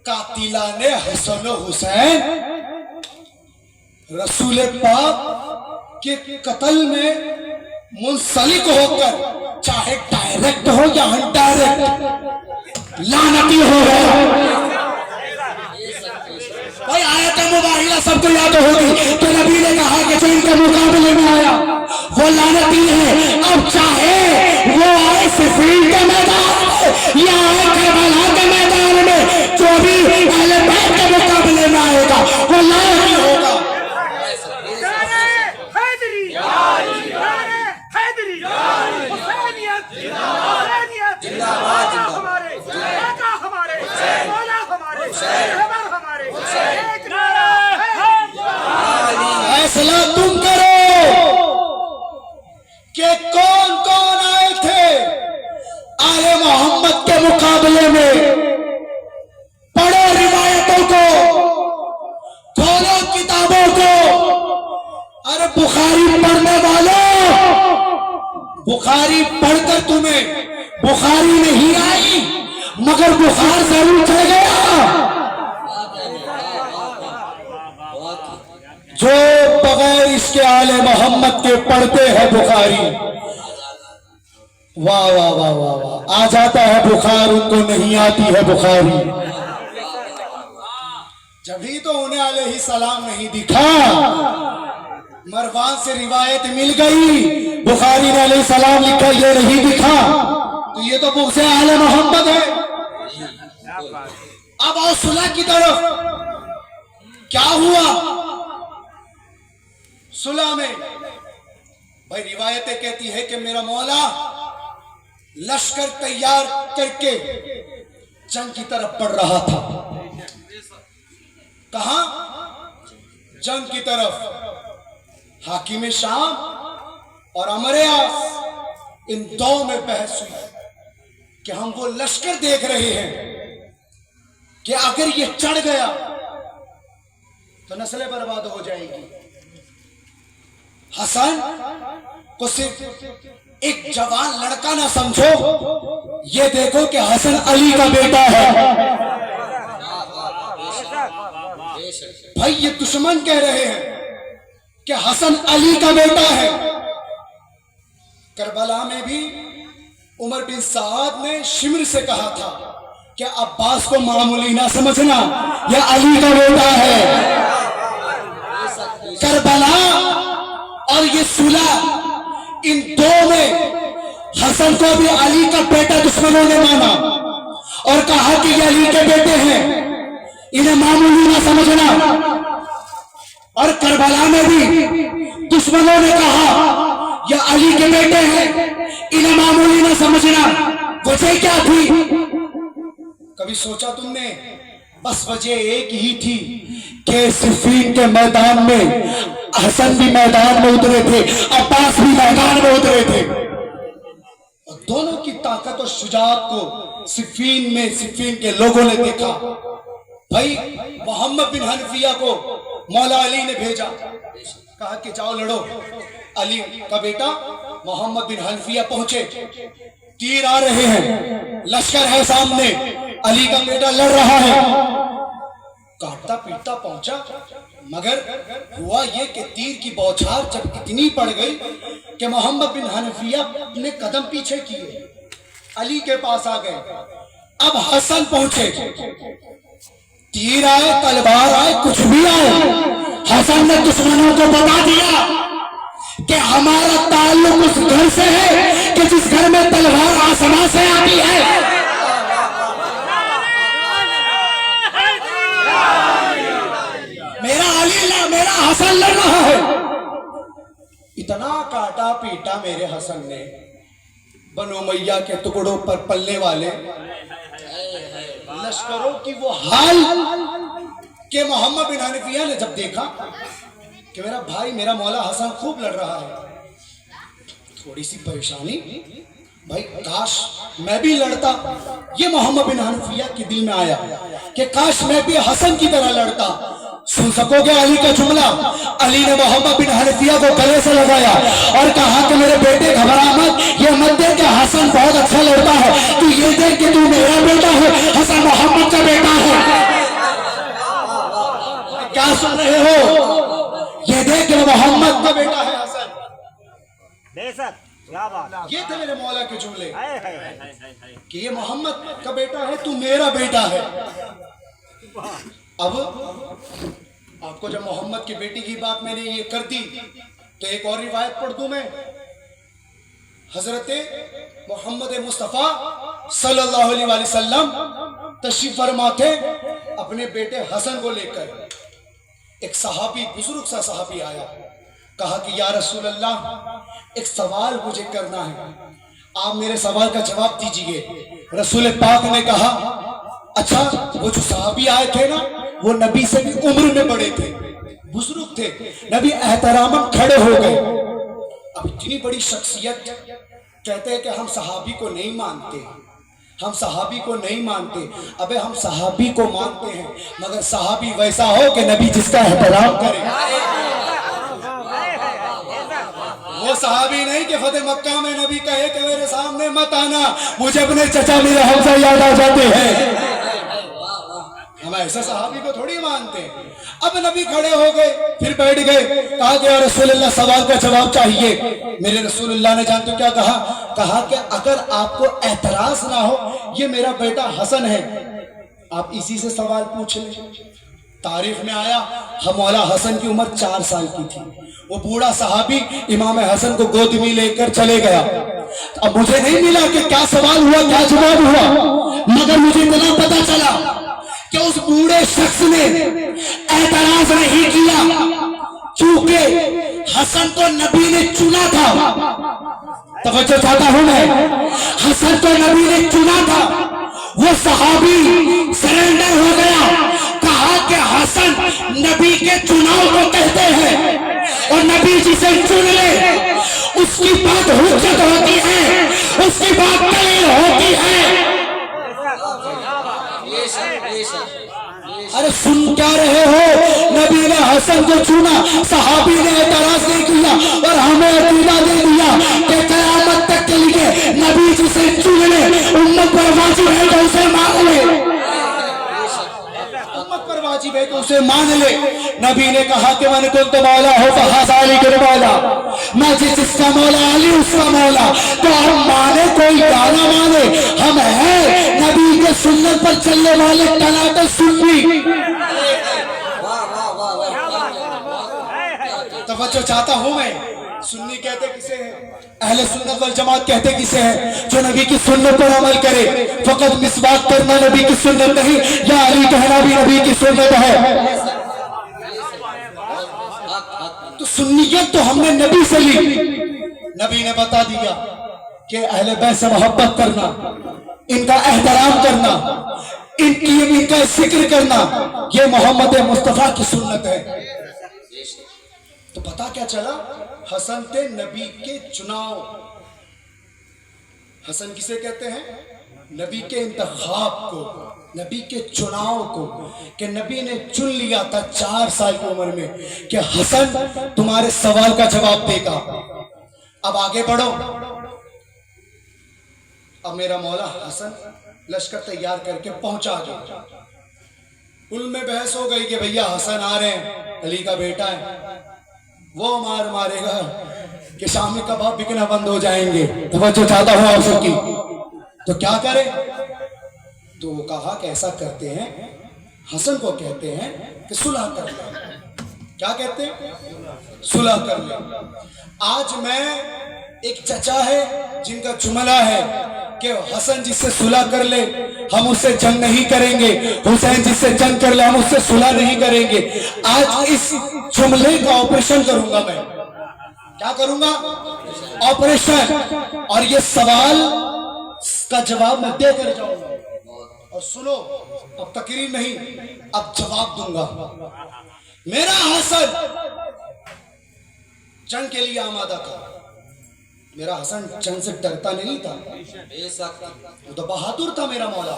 कातिलाने हसन हुसैन रसूल पाक के कत्ल में मुंसलिक होकर, चाहे डायरेक्ट हो या अनडायरेक्ट, लानती हो गया। भाई आयत मुबाहिला सबको याद होगी तो नबी ने कहा कि जो इनके मुकाबले में आया वो लानती है। अब चाहे वो आए सिफीन के मैदान में या आए करबला के मैदान में, जो भी अहले बैत के मुकाबले में आएगा वो लानती होगा। हमारे फैसला तुम करो कि कौन कौन आए थे आले मोहम्मद के मुकाबले में। पढ़ो रिवायतों को, खोलो किताबों को। अरे बुखारी पढ़ने वालों, बुखारी पढ़कर तुम्हें बुखारी नहीं आई मगर बुखार जरूर चढ़ गया। जो बगैर इसके आले मोहम्मद के पढ़ते हैं बुखारी, वाह वाह वाह वाह वाह, आ जाता है बुखार, उनको नहीं आती है बुखारी। जभी तो उन्हें अलैहि सलाम नहीं दिखा, मरवान से रिवायत मिल गई, बुखारी ने अलैहि सलाम लिखा, ये नहीं दिखा, तो ये तो बुग़्ज़ आले मोहम्मद है। अब आओ सुलह की तरफ। क्या हुआ सुलह में? भाई रिवायतें कहती है कि मेरा मौला लश्कर तैयार करके जंग की तरफ बढ़ रहा था। कहां? जंग की तरफ। हाकिम शाम और अमर यास, इन दो में बहस हुई कि हम वो लश्कर देख रहे हैं कि अगर ये चढ़ गया तो नस्लें बर्बाद हो जाएगी। हसन को सिर्फ एक जवान लड़का ना समझो, ये देखो कि हसन अली का बेटा है। भाई ये दुश्मन कह रहे हैं कि हसन अली का बेटा है। करबला में भी उमर बिन साद ने शिमर से कहा था कि अब्बास को मामूली ना समझना, यह अली का बेटा है। करबला और ये सुलह, इन दो में हसन को भी अली का बेटा दुश्मनों ने माना और कहा कि ये अली के बेटे हैं, इन्हें मामूली ना समझना। और करबला में भी दुश्मनों ने कहा ये अली के बेटे हैं, इन्हें मामूली ना समझना। वजह क्या थी? कभी सोचा तुमने? बस वजह एक ही थी कि सिफ़ीन के मैदान में हसन भी मैदान में उतरे थे, अब्बास भी मैदान में उतरे थे, और दोनों की ताकत और शुजाअत को सिफ़ीन के लोगों ने देखा। भाई मोहम्मद बिन हनफिया को मौला अली ने भेजा, कहा कि जाओ लड़ो। अली का बेटा मोहम्मद बिन हनफिया पहुंचे, तीर आ रहे हैं, लश्कर है सामने, अली का बेटा लड़ रहा है, काटता पीटता पहुंचा, मगर हुआ ये कि तीर की बौछार जब इतनी पड़ गई कि मोहम्मद बिन हनफिया ने कदम पीछे किए, अली के पास आ गए। अब हसन पहुंचे, तीर आए, तलवार आए, कुछ भी आए, हसन ने दुश्मनों को बता दिया कि हमारा ताल्लुक उस घर से है कि जिस घर में तलवार आसमां से आती है। मेरा अली ला, मेरा हसन लड़ रहा है। इतना काटा पीटा मेरे हसन ने, बनो मैया के टुकड़ों पर पलने वाले लश्करों की वो हाल कि मोहम्मद बिन हनफिया ने जब देखा कि मेरा भाई, मेरा मौला हसन खूब लड़ रहा है, थोड़ी सी परेशानी, भाई काश मैं भी लड़ता। ये मोहम्मद बिन हनफिया के दिल में आया कि काश मैं भी हसन की तरह लड़ता। सुन सकोगे अली का जुमला? अली ने मोहम्मद बिन हनफिया को गले से लगाया और कहा कि मेरे बेटे घबरा मत, ये मत देख कि हसन बहुत अच्छा लड़ता है, तू ये देख कि तू मेरा बेटा है, हसन मोहम्मद का बेटा है। क्या सुन रहे हो? ये देख कि मोहम्मद का बेटा है हसन। बेशक, क्या बात। ये थे मेरे मौला के जुमले कि ये मोहम्मद का बेटा है, तू मेरा बेटा है। अब आपको जब मोहम्मद की बेटी की बात मैंने ये कर दी तो एक और रिवायत पढ़ दूं मैं। हजरत मोहम्मद मुस्तफ़ा सल्लल्लाहु अलैहि वसल्लम तशरीफ फरमा थे अपने बेटे हसन को लेकर। एक सहाबी, बुजुर्ग सा सहाबी आया, कहा कि या रसूल अल्लाह, एक सवाल मुझे करना है, आप मेरे सवाल का जवाब दीजिए। रसूल पाक ने कहा, अच्छा वो जो सहाबी आए थे ना, वो नबी से भी उम्र में बड़े थे, बुजुर्ग थे। नबी एहतरामन खड़े हो गए। अब इतनी बड़ी शख्सियत कहते हैं कि हम सहाबी को नहीं मानते, हम सहाबी को नहीं मानते। अबे हम सहाबी को मानते हैं, मगर सहाबी वैसा हो कि नबी जिसका एहतराम करे। वो सहाबी नहीं कि फतेह मक्का में नबी कहे कि मेरे सामने मत आना, मुझे अपने चचा मेरे हमजा याद आ जाते हैं। हम ऐसा सहाबी को थोड़ी मानते। अब नबी खड़े हो गए, फिर बैठ गए। कहा कि या रसूलुल्लाह सवाल का जवाब चाहिए। मेरे रसूलुल्लाह ने जानते क्या कहा? कहा कि अगर आपको एतराज ना हो, ये मेरा बेटा हसन है, आप इसी से सवाल पूछ लें। तारीख में आया हम मौला हसन की उम्र 4 साल की थी। वो बूढ़ा सहाबी इमाम हसन को गोद में लेकर चले गया। अब मुझे नहीं मिला कि क्या सवाल हुआ, क्या जवाब हुआ, मगर मुझे इतना पता चला कि उस बूढ़े शख्स ने एतराज नहीं किया, क्योंकि हसन को नबी ने चुना था। तवज्जो चाहता हूं मैं, हसन को नबी ने चुना था। वो सहाबी सरेंडर हो गया। कहा कि हसन नबी के चुनाव को कहते हैं, और नबी जिसे चुन ले उसकी बात हुज्जत होती है, उसकी बात दलील होती है। अरे सुन क्या रहे हो? नबी ने हसन को चुना, सहाबी ने एतराज नहीं किया, और हमें अकीदा दे दिया कि क़यामत तक के लिए नबी जिसे चुन ले उम्मत पर वाजिब है तो उसे मान ले, उम्मत पर वाजिब है तो उसे मान ले। नबी ने कहा कि मन कुंत मौला हो फहाज़ाली के मौला, मैं जिसका मौला अली उसका मौला। तो हम माने कोई गाना माने, हम हैं नबी के सुन्नत पर चलने वाले टनाटन सुन्नी। तवज्जो चाहता हूं मैं, सुन्नी कहते किसे हैं? अहले सुन्नत वल जमात कहते किसे हैं? जो नबी की सुन्नत पर अमल करे। फकत मिसवाक करना नबी की सुन्नत नहीं, या अली कहना भी नबी की सुन्नत है। तो सुन्नियत तो हमने नबी से ली। नबी ने बता दिया कि अहले बैत से मोहब्बत करना, इनका एहतराम करना, इनका जिक्र करना, ये मोहम्मद मुस्तफा की सुन्नत है। तो पता क्या चला? हसन थे नबी के चुनाव। हसन किसे कहते हैं? नबी के इंतखाब को, नबी के चुनाव को, कि नबी ने चुन लिया था 4 साल की उम्र में कि हसन तुम्हारे सवाल का जवाब देगा। अब आगे बढ़ो। अब मेरा मौला हसन लश्कर तैयार करके पहुंचा गया। उनमें बहस हो गई कि भैया हसन आ रहे हैं, अली का बेटा है, वो मार मारेगा कि शामी कबाब बिकना बंद हो जाएंगे। तवज्जो चाहता हूं आप सबकी। तो क्या करें? तो वो कहा कि ऐसा करते हैं, हसन को कहते हैं कि सुलह कर ले। क्या कहते हैं? सुलह कर ले। आज मैं एक चचा है जिनका जुमला है कि हसन जिससे सुलह कर ले हम उससे जंग नहीं करेंगे, हुसैन जिससे जंग कर ले हम उससे सुलह नहीं करेंगे। आज इस जुमले का ऑपरेशन करूंगा मैं। क्या करूंगा? ऑपरेशन। और ये सवाल का जवाब मैं देकर जाऊंगा। और सुनो, अब तकरीर नहीं, अब जवाब दूंगा। मेरा हसन जंग के लिए आमादा था। मेरा हसन जंग से डरता नहीं था, वो तो बहादुर था मेरा मौला।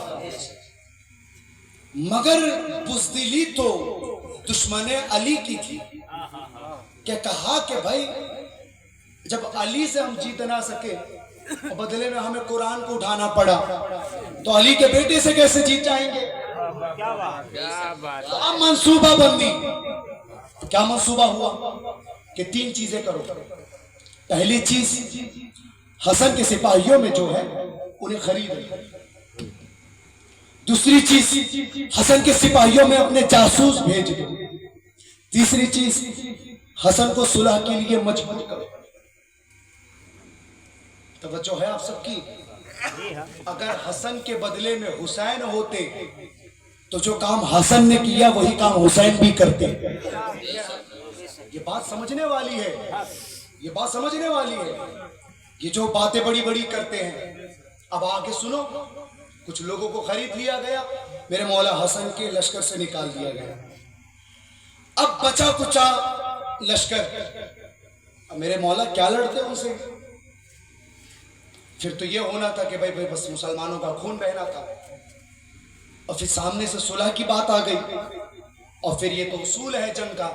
मगर बुज़दिली तो दुश्मने अली की थी। क्या कहा कि भाई जब अली से हम जीत ना सके और बदले में हमें कुरान को उठाना पड़ा, तो अली के बेटे से कैसे जीत जाएंगे? तो अब मंसूबा बंदी। क्या मंसूबा हुआ कि 3 चीजें करो। पहली चीज, हसन के सिपाहियों में जो है उन्हें खरीदो। दूसरी चीज, हसन के सिपाहियों में अपने जासूस भेज दो। तीसरी चीज, हसन को सुलह के लिए मजबूर करो। तवज्जो है आप सबकी? अगर हसन के बदले में हुसैन होते तो जो काम हसन ने किया वही काम हुसैन भी करते। ये बात समझने वाली है, ये बात समझने वाली है। ये जो बातें बड़ी बड़ी करते हैं, अब आगे सुनो। कुछ लोगों को खरीद लिया गया, मेरे मौला हसन के लश्कर से निकाल दिया गया। अब बचा कुचा लश्कर, अब मेरे मौला क्या लड़ते उनसे? फिर तो ये होना था कि भाई बस मुसलमानों का खून बहना था, और फिर सामने से सुलह की बात आ गई। और फिर ये तो उसूल है जंग का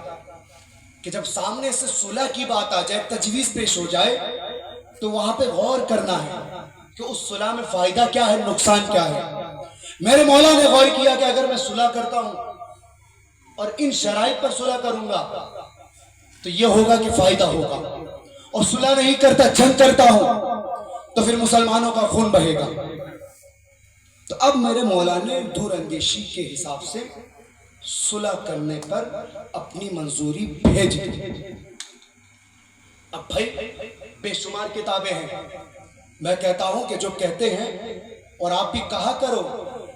कि जब सामने से सुलह की बात आ जाए, तजवीज पेश हो जाए, तो वहां पे गौर करना है कि उस सुलह में फायदा क्या है, नुकसान क्या है। मेरे मौला ने गौर किया कि अगर मैं सुलह करता हूं और इन शराइत पर सुलह करूंगा तो ये होगा कि फायदा होगा, और सुलह नहीं करता, जंग करता हूं, तो फिर मुसलमानों का खून बहेगा। तो अब मेरे मौला ने दूरअंदेशी के हिसाब से सुलह करने पर अपनी मंजूरी भेज दी। अब भाई बेशुमार किताबें हैं, मैं कहता हूं कि जो कहते हैं, और आप भी कहा करो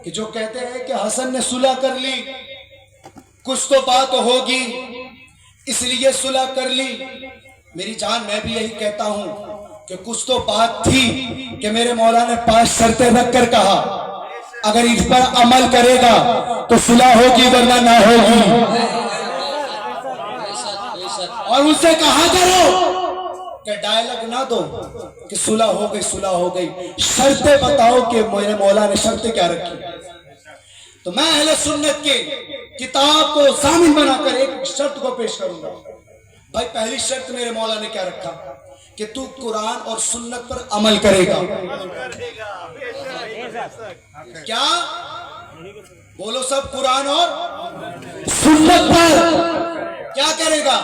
कि जो कहते हैं कि हसन ने सुलह कर ली, कुछ तो बात होगी इसलिए सुलह कर ली, मेरी जान मैं भी यही कहता हूं कि कुछ तो बात थी कि मेरे मौला ने 5 शर्तें रखकर कहा अगर इस पर अमल करेगा तो सुलह होगी वरना ना होगी। और उनसे कहा करो कि डायलॉग ना दो कि सुलह हो गई, सुलह हो गई, शर्तें बताओ कि मेरे मौला ने शर्तें क्या रखी। तो मैं अहले सुन्नत के किताब को सामिन बनाकर एक शर्त को पेश करूंगा। भाई पहली शर्त मेरे मौला ने क्या रखा कि तू कुरान और सुन्नत पर अमल करेगा। क्या बोलो सब, कुरान और सुन्नत पर क्या करेगा,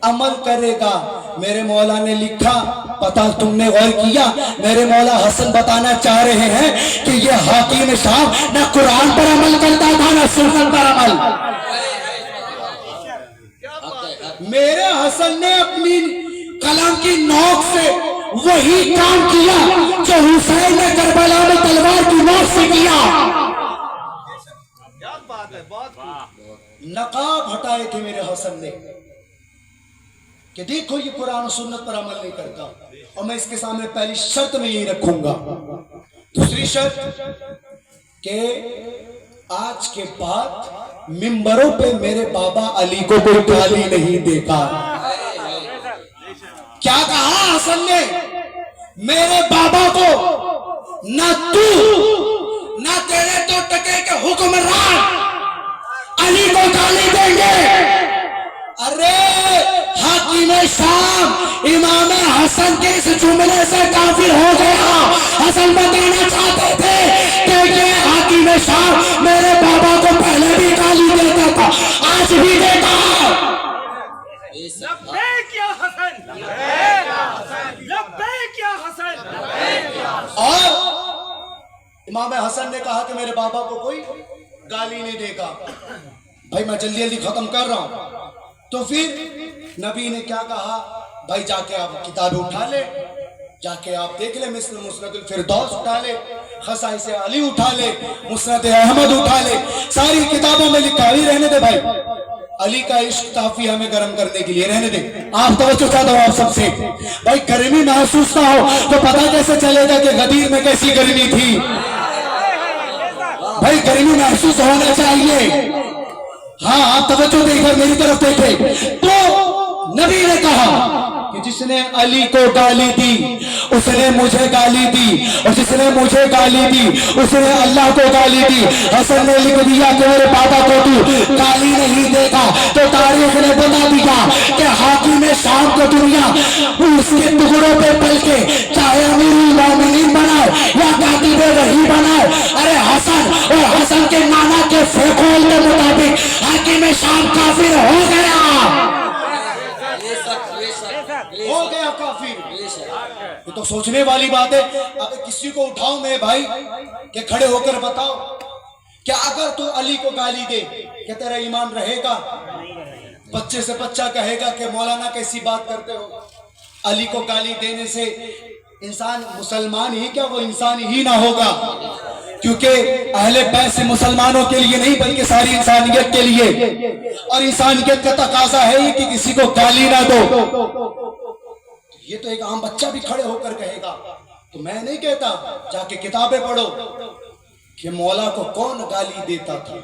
अमल करेगा। मेरे मौला ने लिखा, पता तुमने गौर किया, मेरे मौला हसन बताना चाह रहे हैं कि ये हाकिम साहब ना कुरान पर अमल करता था ना सुन्नत पर अमल। मेरे हसन ने अपनी कलम की नोक से वही काम किया जो हुसैन ने करबला में तलवार की नोक से किया। नकाब हटाए थे मेरे हसन ने कि देखो ये कुरान और सुन्नत पर अमल नहीं करता, और मैं इसके सामने पहली शर्त में यही रखूंगा। दूसरी शर्त कि आज के बाद मिंबरों पे मेरे बाबा अली को कोई गाली नहीं देगा। क्या कहा हसन ने, मेरे बाबा को ना तू ना तेरे तो टके के हुक्मरान अली को गाली देंगे। अरे हाकिम शाम इमाम हसन के इस जुमले से काफिर हो गया। हसन बताना चाहते थे कि ये हाकिम शाम मेरे बाबा को पहले भी गाली देता था, आज भी देता है। और इमाम हसन ने कहा कि मेरे बाबा को कोई गाली नहीं देगा। भाई मैं जल्दी जल्दी खत्म कर रहा हूं। तो फिर नबी ने क्या कहा, भाई जाके आप किताबें उठा ले, जाके आप देख ले, मिस्ल मुस्नदुल फिरदौस उठा ले, खसाइस अली उठा ले, मुस्नद अहमद उठा ले, सारी किताबों में लिखा ही रहने दे भाई, अली का इश्क काफी हमें गर्म करने के लिए, रहने दे। आप तवज्जो चाहता हूं आप सबसे, भाई गर्मी महसूस ना हो तो पता कैसे चलेगा कि गदीर में कैसी गर्मी थी। भाई गर्मी महसूस होना चाहिए। हाँ आप तवज्जो देकर मेरी तरफ देखें। तो नबी ने कहा कि जिसने अली को गाली दी उसने मुझे गाली दी, और जिसने मुझे गाली दी उसने अल्लाह को गाली दी। हसन ने लिख दिया कि मेरे बाबा को तू गाली नहीं देगा, तो तारीख ने बता दिया कि हाकिम शाम को दुनिया उसके टुकड़ों पे पल के चाहे अमीरुल मोमिनीन बनाए या कातिबे वही बनाए, अरे हसन और हसन के नाना के फेकोल के मुताबिक हाकिम शाम काफिर हो गया, हो गया काफिर। ये तो सोचने वाली बात है। अब किसी को उठाओ मैं भाई कि खड़े होकर बताओ, क्या अगर तू अली को गाली दे क्या तेरा ईमान रहेगा? बच्चे से बच्चा कहेगा कि मौलाना कैसी बात करते हो, अली को गाली देने से इंसान मुसलमान ही क्या वो इंसान ही ना होगा, क्योंकि अहले बैत से मुसलमानों के लिए नहीं बल्कि सारी इंसानियत के लिए, और इंसानियत का तकाजा है ही कि किसी को गाली ना दो। ये तो एक आम बच्चा भी खड़े होकर कहेगा। तो मैं नहीं कहता, जाके किताबें पढ़ो कि मौला को कौन गाली देता था।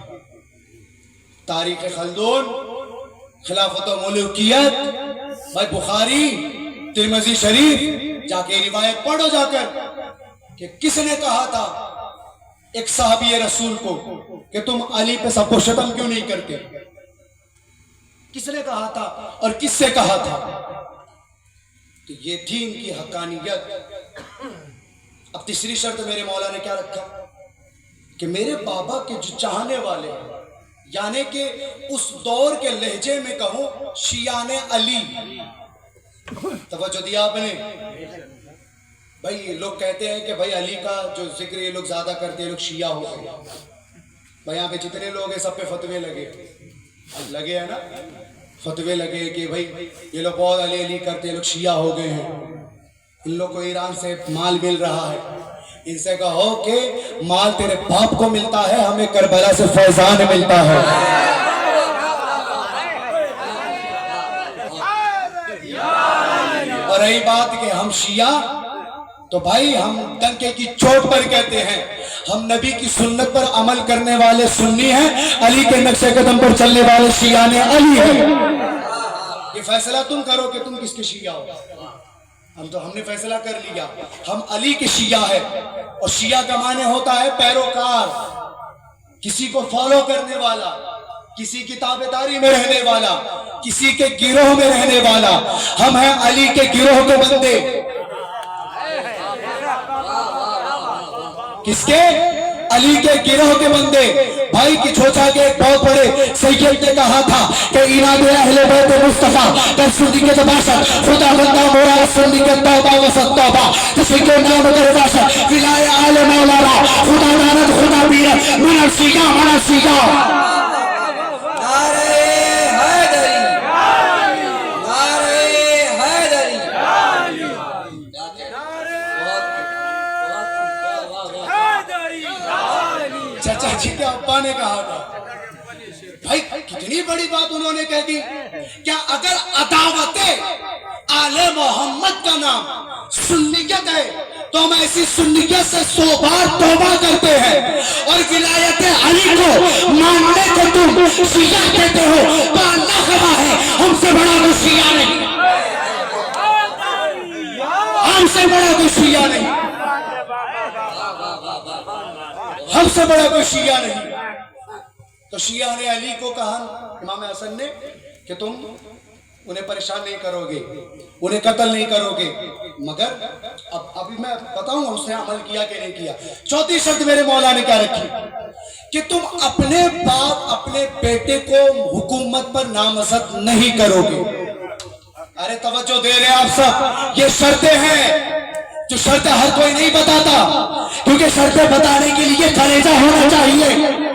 तारीख खल्दून खिलाफत व मुल्कियत, भाई बुखारी तिरमिज़ी शरीफ जाके रिवायत पढ़ो जाकर कि किसने कहा था एक साहबी रसूल को कि तुम अली पे सबको शतम क्यों नहीं करते, किसने कहा था और किससे कहा था। तो ये थी इनकी हक्कानियत। अब तीसरी शर्त मेरे मौला ने क्या रखा कि मेरे बाबा के जो चाहने वाले हैं, यानी कि उस दौर के लहजे में कहूं शियाने अली, तवज्जो दिया आपने। भाई ये लोग कहते हैं कि भाई अली का जो जिक्र ये लोग ज्यादा करते हैं, लोग शिया हो गए। भाई यहाँ पे जितने लोग हैं सब पे फतवे लगे है ना, फतवे लगे कि भाई ये लोग बहुत अली अली करते हैं, लोग शिया हो गए हैं। इन लोग को ईरान से माल मिल रहा है, इनसे कहो कि माल तेरे बाप को मिलता है, हमें करबला से फैजान मिलता है। और रही बात कि हम शिया, तो भाई हम डंके की चोट पर कहते हैं हम नबी की सुन्नत पर अमल करने वाले सुन्नी हैं, अली के नक्शे कदम पर चलने वाले शियाने अली हैं। ये फैसला तुम करो कि तुम किसके शिया हो। हमने फैसला कर लिया, हम अली के शिया है। और शिया का माने होता है पैरोकार, किसी को फॉलो करने वाला, किसी की ताबेदारी में रहने वाला, किसी के गिरोह में रहने वाला। हम हैं अली के गिरोह के बंदे। किसके? अली के गिरोह के बंदे। भाई की छोचा के एक बहुत बड़े सैयद ने कहा था कि इनाद अहले बैत मुस्तफा कर सुन्नी के तबाशत खुदा बंदा मोरा सुन्नी के तौबा व सत्तौबा जिसके नाम कर बाशत विलाय आले मौलाना खुदा नारद खुदा बीरत मन सीगा मन सीगा। नारे हैदरी, नारे हैदरी। चाचा जी के अब्बा ने कहा था, भाई कितनी बड़ी बात उन्होंने कह दी। क्या अगर अदावते आले मोहम्मद का नाम सुन्नियत है तो हम ऐसी सुन्नियत से 100 बार तौबा करते हैं। और विलायत अली को मानने को तुम शिया कहते हो तो अल्लाह गवाह है, हमसे बड़ा कोई शिया नहीं, हमसे बड़ा कोई शिया नहीं, हमसे बड़ा कोई शिया नहीं। तो शिया ने अली को कहा, इमाम हसन ने, कि तुम उन्हें परेशान नहीं करोगे, उन्हें कत्ल नहीं करोगे, मगर अब अभी मैं बताऊंगा उसने अमल किया कि नहीं किया। चौथी शर्त मेरे मौला ने क्या रखी कि तुम अपने बाप अपने बेटे को हुकूमत पर नामजद नहीं करोगे। अरे तवज्जो दे रहे आप सब, ये शर्तें हैं जो शर्तें हर कोई नहीं बताता, क्योंकि शर्तें बताने के लिए कलेजा होना चाहिए।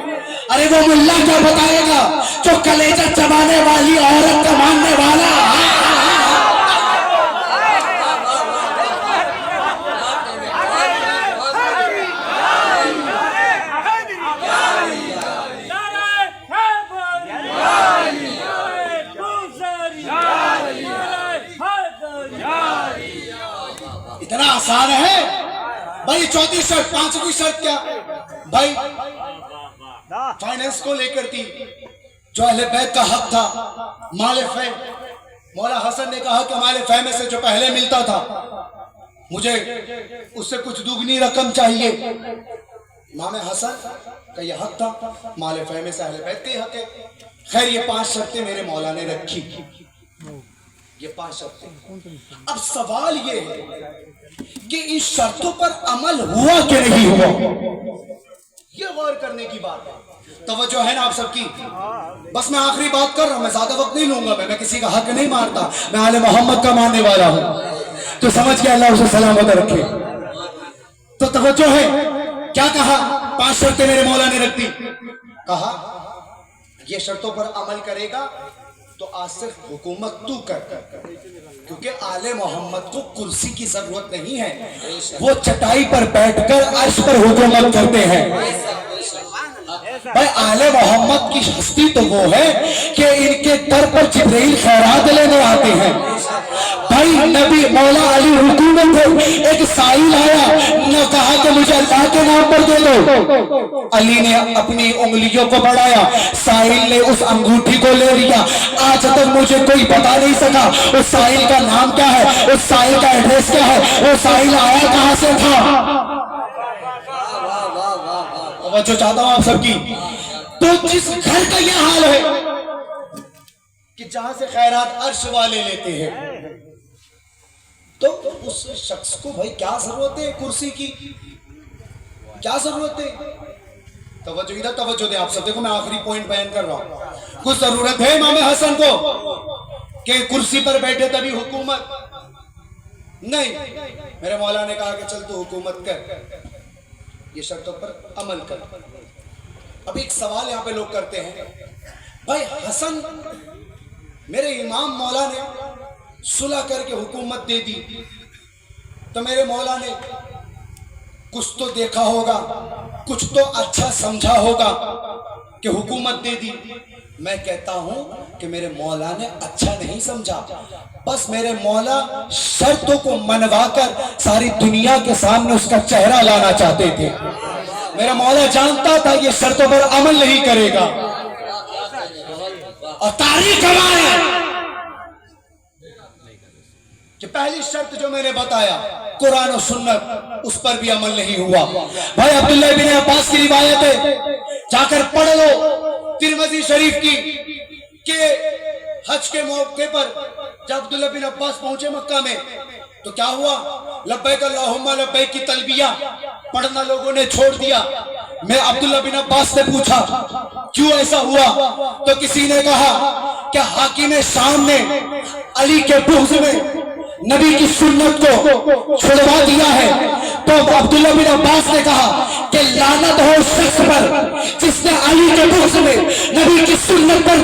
अरे वो मुल्ला क्या बताएगा जो कलेजा चबाने वाली औरत का मानने वाला। इतना आसान है भाई। चौथी शर्त, पांचवी शर्त क्या भाई? फाइनेंस को लेकर थी, जो अहले बैत का हक था, माल फै। मौला हसन ने कहा कि माल फै में से जो पहले मिलता था मुझे उससे कुछ दुगनी रकम चाहिए। इमाम हसन का यह हक था, माल फै में से अहले बैत का हक है। खैर ये 5 शर्तें मेरे मौला ने रखी, ये 5 शर्तें। अब सवाल ये है कि इन शर्तों पर अमल हुआ कि नहीं हुआ, ये गौर करने की बात है। तवज्जो है ना आप सबकी? बस मैं आखिरी बात कर रहा हूं, मैं ज्यादा वक्त नहीं लूंगा। मैं किसी का हक नहीं मारता, मैं आले मोहम्मद का मानने वाला हूं, तो समझ के अल्लाह उसे सलामत रखे। तो तवज्जो है, क्या कहा? 5 शर्तें मेरे मौला ने रख दी। कहा ये शर्तों पर अमल करेगा तो आज सिर्फ हुकूमत तू कर, क्योंकि आले मोहम्मद को कुर्सी की जरूरत नहीं है, वो चटाई पर बैठकर अर्श पर हुकूमत करते हैं। भाई आले मोहम्मद की हस्ती तो वो है कि इनके दर पर जिब्रील खैरात लेने आते हैं। भाई भाई नबी मौला अली रुकू में थे, एक साइल आया, न कहा कि मुझे अल्लाह के नाम पर दे दो। अली ने अपनी उंगलियों को बढ़ाया, साहिल ने उस अंगूठी को ले लिया। आज तक मुझे कोई बता नहीं सका उस साहिल का नाम क्या है, उस साहिल का एड्रेस क्या है, वो साहिल आया कहां से था। जो चाहता हूं आप सबकी, तो जिस घर का यह हाल है कि जहां से खैरात अर्श वाले लेते हैं, तो उस शख्स को भाई क्या जरूरत है कुर्सी की, क्या जरूरत है। तवज्जो इधर तवज्जो दे आप सब। देखो मैं आखिरी पॉइंट बयान कर रहा हूं। कुछ जरूरत है इमाम हसन को कि कुर्सी पर बैठे तभी हुकूमत नहीं। मेरे मौला ने कहा कि चल तू हुकूमत कर, ये शर्तों पर अमल कर। अब एक सवाल यहां पे लोग करते हैं, भाई हसन मेरे इमाम मौला ने सुलह करके हुकूमत दे दी, तो मेरे मौला ने कुछ तो देखा होगा, कुछ तो अच्छा समझा होगा कि हुकूमत दे दी। मैं कहता हूं कि मेरे मौला ने अच्छा नहीं समझा, बस मेरे मौला शर्तों को मनवाकर सारी दुनिया के सामने उसका चेहरा लाना चाहते थे। मेरा मौला जानता था ये शर्तों पर अमल नहीं करेगा, और तारीख गवाह है कि पहली शर्त जो मैंने बताया कुरान और सुन्नत, उस पर भी अमल नहीं हुआ। भाई अब्दुल्लाह बिन अब्बास की रिवायत है, जाकर पढ़ लो तिरमिज़ी शरीफ की, कि हज के मौके पर जब अब्दुल्लाह बिन अब्बास पहुंचे मक्का में, तो क्या हुआ, लब्बैक अल्लाहुम्मा लब्बैक की तलबिया पढ़ना लोगों ने छोड़ दिया। मैं अब्दुल्लाह बिन अब्बास से पूछा क्यों ऐसा हुआ, तो किसी ने कहा कि हाकिम शाम ने अली के बुग़्ज़ में नबी की सुन्नत को छुड़वा दिया है। तो अब्दुल्लाह बिन अब्बास ने कहा कि लानत हो उस शख्स पर जिसने अली के बुग़्ज़ में नबी की सुन्नत पर।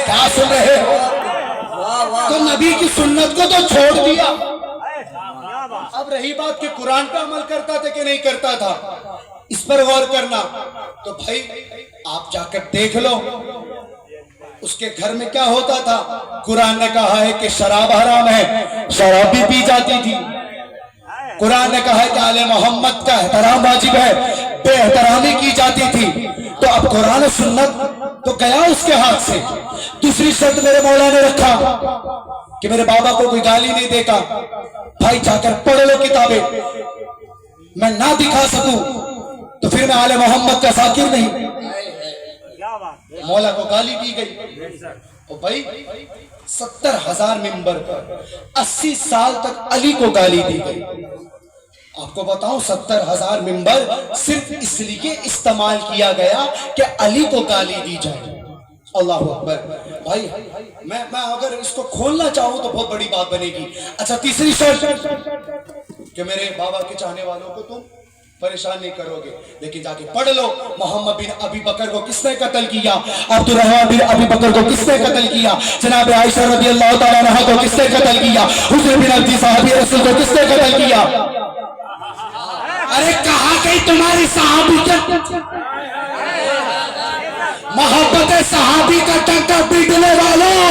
क्या सुन रहे हो, तो नबी की सुन्नत को तो छोड़ दिया। अब रही बात कि कुरान पे अमल करता था कि नहीं करता था, इस पर गौर करना। तो भाई आप जाकर देख लो उसके घर में क्या होता था। कुरान ने कहा है कि शराब हराम है, शराब भी पी जाती थी। कुरान ने कहा है कि आले मोहम्मद का एहतराम वाजिब है, बेएहतरामी की जाती थी। तो अब कुरान और सुन्नत तो गया उसके हाथ से। दूसरी शर्त मेरे मौला ने रखा कि मेरे बाबा को कोई गाली नहीं देगा। भाई जाकर पढ़ लो किताबें, मैं ना दिखा सकूं तो फिर मैं आले मोहम्मद का साकिर नहीं। मौला को गाली दी गई। और भाई 70,000 मिंबर पर 80 साल तक अली को गाली दी गई। आपको बताऊं 70,000 मिंबर सिर्फ इसलिए इस्तेमाल किया गया कि अली को गाली दी जाए। अल्लाह अकबर। भाई मैं अगर इसको खोलना चाहूं तो बहुत बड़ी बात बनेगी। अच्छा तीसरी शर्त कि मेरे बाबा के चाहने वालों को तुम परेशान नहीं करोगे, लेकिन जाके पढ़ लो मोहम्मद बिन अबी बकर को किसने कत्ल किया, अब्दुर्रहमान बिन अबी बकर को किसने कत्ल किया, जनाब आयशा रज़ियल्लाहु ताला अन्हा को किसने कत्ल किया, हुज़ैर बिन अब्दी साहबी रसूल को किसने कत्ल किया। अरे कहां गई तुम्हारी सहाबियत, मोहब्बत सहाबी का टंका पीटने वालों।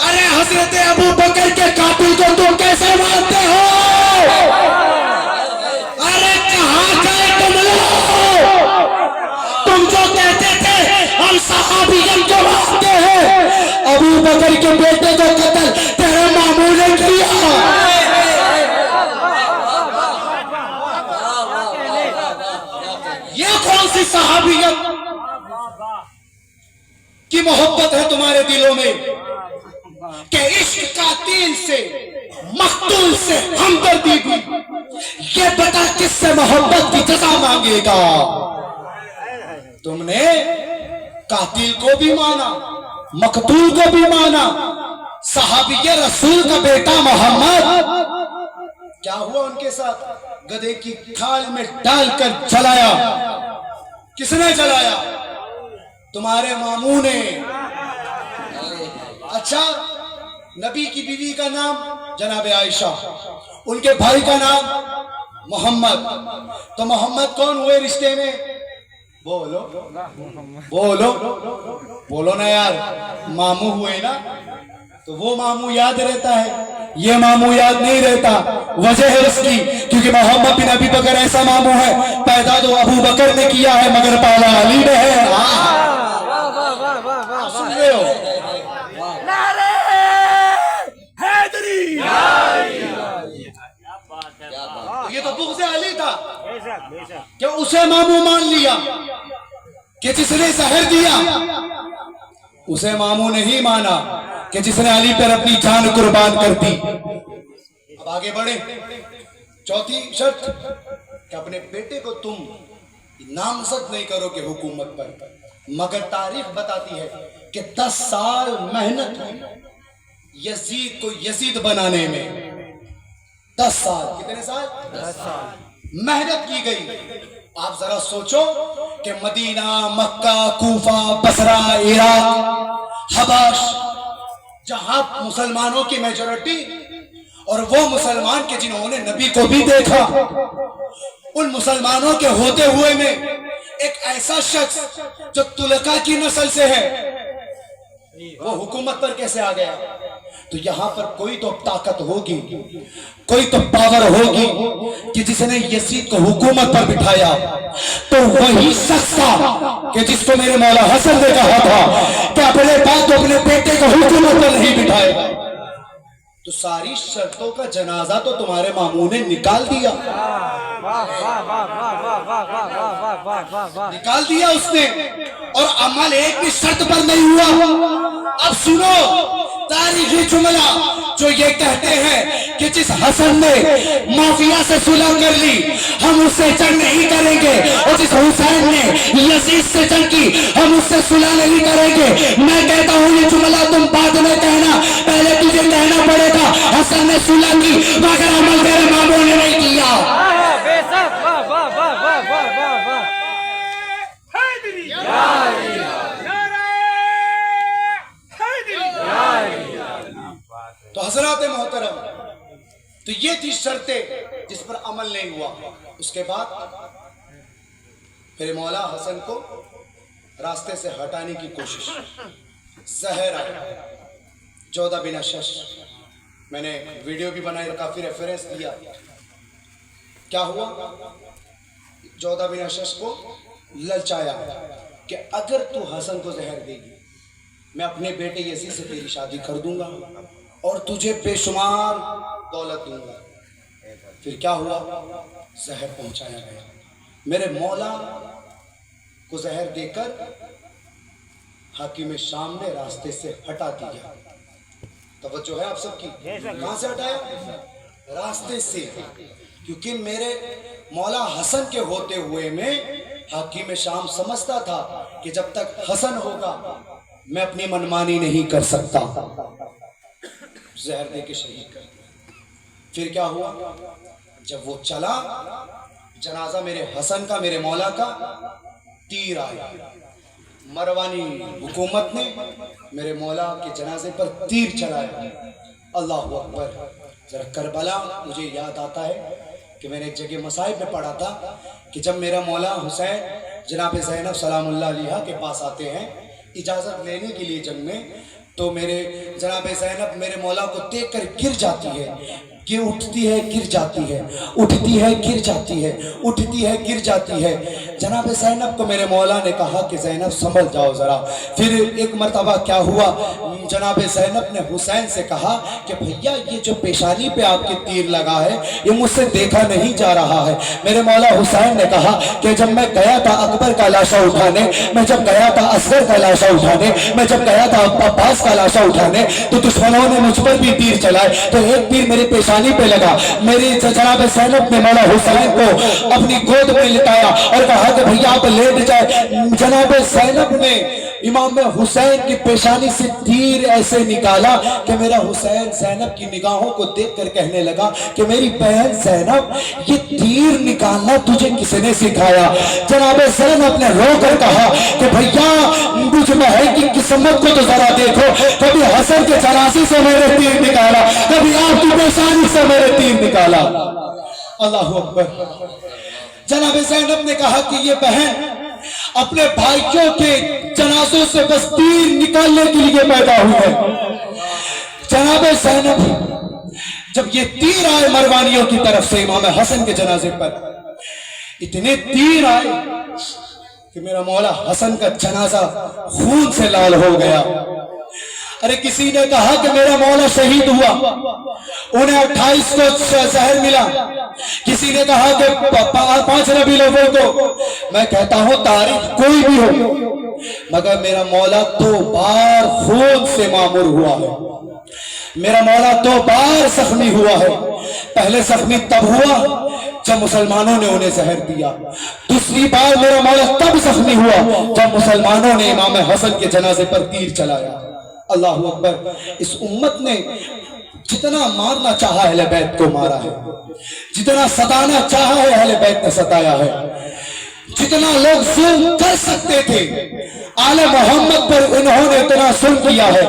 अरे हजरत अबू बकर के कातिल को तुम कैसे मानते हो। अरे कहां गए तुम लोग, तुम जो कहते थे हम सहाबियत को मानते हैं, अबू बकर के बेटे को कत्ल तेरे मामू ने किया। ये कौन सी सहाबियत की मोहब्बत है तुम्हारे दिलों में कि इश्क कातिल से मकतूल से हमदर्दी भी। ये बता किससे मोहब्बत की जज़ा मांगेगा। तुमने कातिल को भी माना, मकतूल को भी माना, सहाबी रसूल का बेटा मोहम्मद, क्या हुआ उनके साथ, गधे की खाल में डालकर जलाया। किसने जलाया, तुम्हारे मामू ने। अच्छा नबी की बीवी का नाम जनाब आयशा, उनके भाई का नाम मोहम्मद। तो मोहम्मद कौन हुए रिश्ते में, बोलो बोलो बोलो ना यार, मामू हुए ना। तो वो मामू याद रहता है, ये मामू याद नहीं रहता। वजह है उसकी, क्योंकि मोहम्मद बिन अबी बकर ऐसा मामू है, पैदा तो अबू बकर ने किया है मगर पाला अली ने है। सुन रहे हो? ये तो बुग़्ज़ अली था कि उसे मामू मान लिया कि जिसने जहर दिया, उसे मामू नहीं माना कि जिसने अली पर अपनी जान कुर्बान कर दी। अब आगे बढ़े। चौथी शर्त कि अपने बेटे को तुम नामजद नहीं करोगे हुकूमत पर, मगर तारीख बताती है कि 10 साल मेहनत हुई यजीद को यजीद बनाने में। 10 साल, कितने साल? 10 साल मेहनत की गई। आप जरा सोचो कि मदीना, मक्का, कूफा, बसरा, इराक, हबाश, जहां मुसलमानों की मेजॉरिटी, और वो मुसलमान के जिन्होंने नबी को भी देखा, उन मुसलमानों के होते हुए में एक ऐसा शख्स जो तुलका की नस्ल से है, वो हुकूमत पर कैसे आ गया? तो यहां पर कोई तो ताकत होगी, कोई तो पावर होगी कि जिसने यजीद को हुकूमत पर बिठाया। तो वही शख्स था कि जिसको मेरे मौला हसन ने कहा था कि अपने बाप को, अपने बेटे को हुकूमत पर नहीं बिठाएगा। तो सारी शर्तों का जनाजा तो तुम्हारे मामू ने निकाल दिया, निकाल दिया उसने, और अमल एक भी शर्त पर नहीं हुआ। अब सुनो तारीखी जुमला जो ये कहते हैं कि जिस हसन ने माफिया से सुलह कर ली, हम उससे जंग नहीं करेंगे, और जिस हुसैन ने यजीद से जंग की, हम उससे सुलह नहीं करेंगे। मैं कहता हूं ये जुमला तुम बाद में कहना, पहले तुझे कहना पड़ेगा हसन ने सुलह की, मगर अमल तेरे मामू ने नहीं किया। तो हजरात मोहतरम, तो ये थी शर्तें जिस पर अमल नहीं हुआ। उसके बाद फिर मौला हसन को रास्ते से हटाने की कोशिश, जहर आया, 14 बिन अशश, मैंने वीडियो भी बनाई, काफी रेफरेंस दिया। क्या हुआ? 14 बिन अशश को ललचाया कि अगर तू हसन को जहर देगी, मैं अपने बेटे यजीद से तेरी शादी कर दूंगा और तुझे बेशुमार दौलत दूंगा। फिर क्या हुआ? जहर पहुंचाया गया। मेरे मौला को जहर देकर हाकिम शाम ने रास्ते से हटा दिया। तवज्जो है आप सबकी? कहां से हटाया? रास्ते से, क्योंकि मेरे मौला हसन के होते हुए में हाकिम शाम समझता था कि जब तक हसन होगा मैं अपनी मनमानी नहीं कर सकता। जहर दे के शहीद कर दिया। फिर क्या हुआ? जब वो चला, जनाजा मेरे हसन का, मेरे मौला का, तीर आया। मरवानी हुकूमत ने मेरे मौला के जनाजे पर तीर चलाया। अल्लाह अकबर। जरा करबला मुझे याद आता है कि मैंने एक जगह मसाइब में पढ़ा था कि जब मेरा मौला हुसैन जनाब ज़ैनब सलामुल्लाह अलैहा के पास आते हैं इजाज़त लेने के लिए जंग में, तो मेरे जनाब ज़ैनब मेरे मौला को देख कर गिर जाती है, कि उठती है गिर जाती है, उठती है गिर जाती है, उठती है गिर जाती है। जनाब ज़ैनब को मेरे मौला ने कहा कि ज़ैनब संभल जाओ ज़रा। फिर एक मरतबा क्या हुआ, जनाब ज़ैनब ने हुसैन से कहा कि भैया ये जो पेशानी पे आपके तीर लगा है ये मुझसे देखा नहीं जा रहा है। मेरे मौला हुसैन ने कहा कि जब मैं गया था अकबर का लाशा उठाने, मैं जब गया था असगर का लाशा उठाने, मैं जब गया था अब्बास का लाशा उठाने, तो दुश्मनों ने मुझ पर भी तीर चलाए। तो एक तीर मेरी पेशानी पे लगा। मेरी जनाब ज़ैनब ने मौला हुसैन को अपनी गोद में लिटाया और कहा कि भैया आप लेट जाए। जनाब ज़ैनब ने इमाम हुसैन की पेशानी से तीर ऐसे निकाला कि मेरा हुसैन ज़ैनब की निगाहों को देखकर कहने लगा कि मेरी बहन ज़ैनब, ये तीर निकालना तुझे किसने सिखाया? जनाब ज़ैनब ने रोकर कहा कि भैया मुझ महल की किस्मत को तो जरा देखो, कभी हसन के जनाजे से मैंने तीर निकाला, कभी आपकी पेशानी से मैंने तीर निकाला। अल्लाह अकबर। जनाब ज़ैनब ने कहा कि ये बहन अपने भाइयों के जनाजों से बस तीर निकालने के लिए पैदा हुई है। जनाबे ज़ैनब जब ये तीर आए मरवानियों की तरफ से इमाम हसन के जनाजे पर, इतने तीर आए कि मेरा मौला हसन का जनाजा खून से लाल हो गया। अरे किसी ने कहा कि मेरा मौला शहीद हुआ, उन्हें 28 को जहर मिला। किसी ने कहा कि 5 रबीउल अव्वल को। मैं कहता हूं तारीख कोई भी हो, मगर मेरा मौला 2 बार खून से मामूर हुआ है। मेरा मौला 2 बार जख्मी हुआ है। पहले जख्मी तब हुआ जब मुसलमानों ने उन्हें जहर दिया, दूसरी बार मेरा मौला तब जख्मी हुआ जब मुसलमानों ने इमाम हसन के जनाजे पर तीर चलाया। अल्लाह अकबर। इस उम्मत ने जितना मारना चाहा अहले बैत को मारा है, जितना सताना चाहा है अहले बैत ने सताया है, जितना लोग जुल्म कर सकते थे आले मोहम्मद पर इन्होंने इतना जुल्म किया है।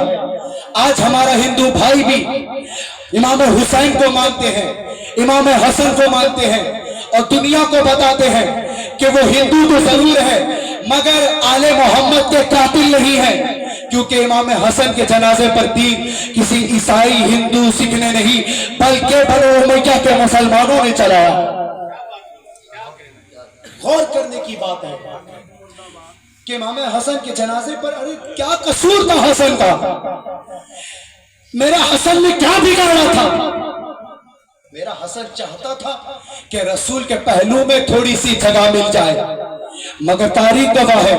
आज हमारा हिंदू भाई भी इमाम हुसैन को मानते हैं, इमाम हसन को मानते हैं और दुनिया को बताते हैं कि वो हिंदू तो जरूर है मगर आले मोहम्मद के कातिल नहीं है, क्योंकि इमाम हसन के जनाजे पर तीर किसी ईसाई हिंदू सिख ने नहीं बल्कि बनो उमैया के मुसलमानों ने चलाया। गौर करने की बात है कि इमाम हसन के जनाजे पर, अरे क्या कसूर था हसन का? मेरा हसन ने क्या बिगाड़ा था? मेरा हसन चाहता था कि रसूल के पहलू में थोड़ी सी जगह मिल जाए, मगर तारीख गवाह है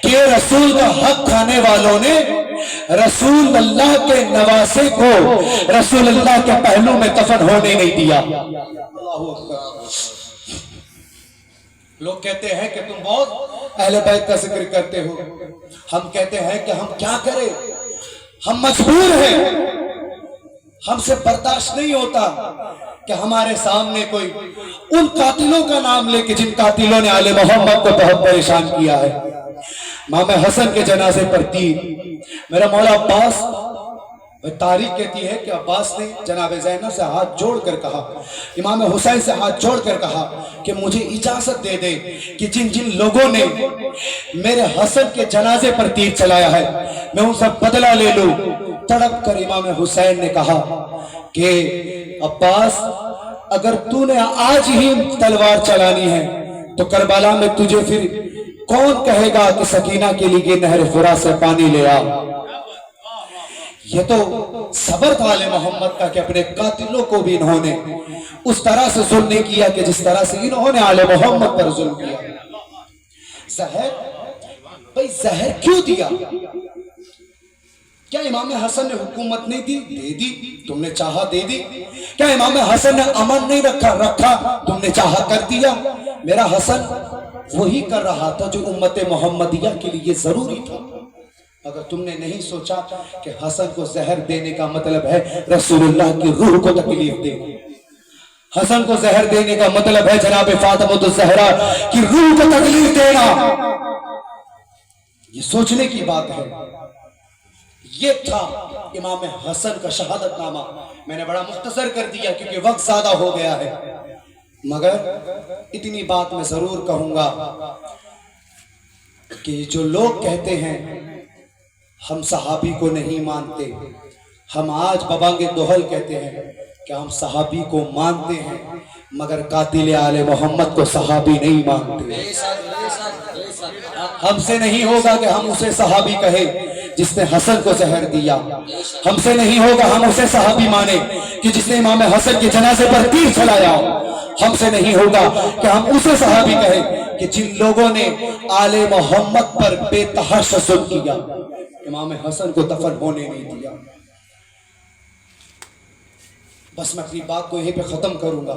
कि रसूल का हक खाने वालों ने रसूल अल्लाह के नवासे को रसूल अल्लाह के पहलू में दफन होने नहीं दिया। लोग कहते हैं कि तुम बहुत अहले बैत का जिक्र करते हो, हम कहते हैं कि हम क्या करें, हम मजबूर हैं, हमसे बर्दाश्त नहीं होता कि हमारे सामने कोई उन कातिलों का नाम लेके जिन कातिलों ने आले मोहम्मद को बहुत परेशान किया है। इमाम हसन के जनाजे पर तीर, मेरा मौला अब्बास, तारीख कहती है कि अब्बास ने जनाब ज़ैनब से हाथ जोड़कर कहा, इमाम हुसैन से हाथ जोड़कर कहा कि मुझे इजाजत दे दे कि जिन जिन लोगों ने मेरे हसन के जनाजे पर तीर चलाया है मैं उनसे बदला ले लूं। तड़प कर इमाम हुसैन ने कहा कि अब्बास, अगर तूने आज ही तलवार चलानी है तो करबला में तुझे फिर कौन कहेगा कि सकीना के लिए नहर फुरा से पानी ले आ। ये तो सबर था आले मोहम्मद का कि अपने कातिलों को भी इन्होंने उस तरह से जुल्म नहीं किया कि जिस तरह से इन्होंने आले मोहम्मद पर जुल्म किया। जहर, भाई जहर क्यों दिया? क्या इमाम हसन ने हुकूमत नहीं दी? दे दी, तुमने चाहा दे दी। क्या इमाम हसन ने अमन नहीं रखा? तुमने चाहा कर दिया। मेरा हसन वही कर रहा था जो उम्मत मोहम्मदिया के लिए जरूरी था, अगर तुमने नहीं सोचा कि हसन को जहर देने का मतलब है रसूलुल्लाह की रूह को तकलीफ देना, हसन को जहर देने का मतलब है जनाब फातिमा ज़हरा की रूह को तकलीफ देना। ये सोचने की बात है। ये था इमाम हसन का शहादतनामा। मैंने बड़ा मुख्तसर कर दिया क्योंकि वक्त ज्यादा हो गया है, मगर इतनी बात मैं जरूर कहूंगा कि जो लोग कहते हैं हम सहाबी को नहीं मानते, हम आज बबांगे दोहल कहते हैं कि हम सहाबी को मानते हैं मगर कातिल आले मोहम्मद को सहाबी नहीं मानते। हमसे नहीं होगा कि हम उसे सहाबी कहे जिसने हसन को जहर दिया, हमसे नहीं होगा हम उसे सहाबी माने कि जिसने इमाम हसन के जनाजे पर तीर चलाया, हमसे नहीं होगा कि हम उसे सहाबी कहे कि जिन लोगों ने आले मोहम्मद पर बेतहाशा जुल्म किया, इमाम हसन को दफन होने नहीं दिया। बस मैं अपनी बात को यहीं पे खत्म करूंगा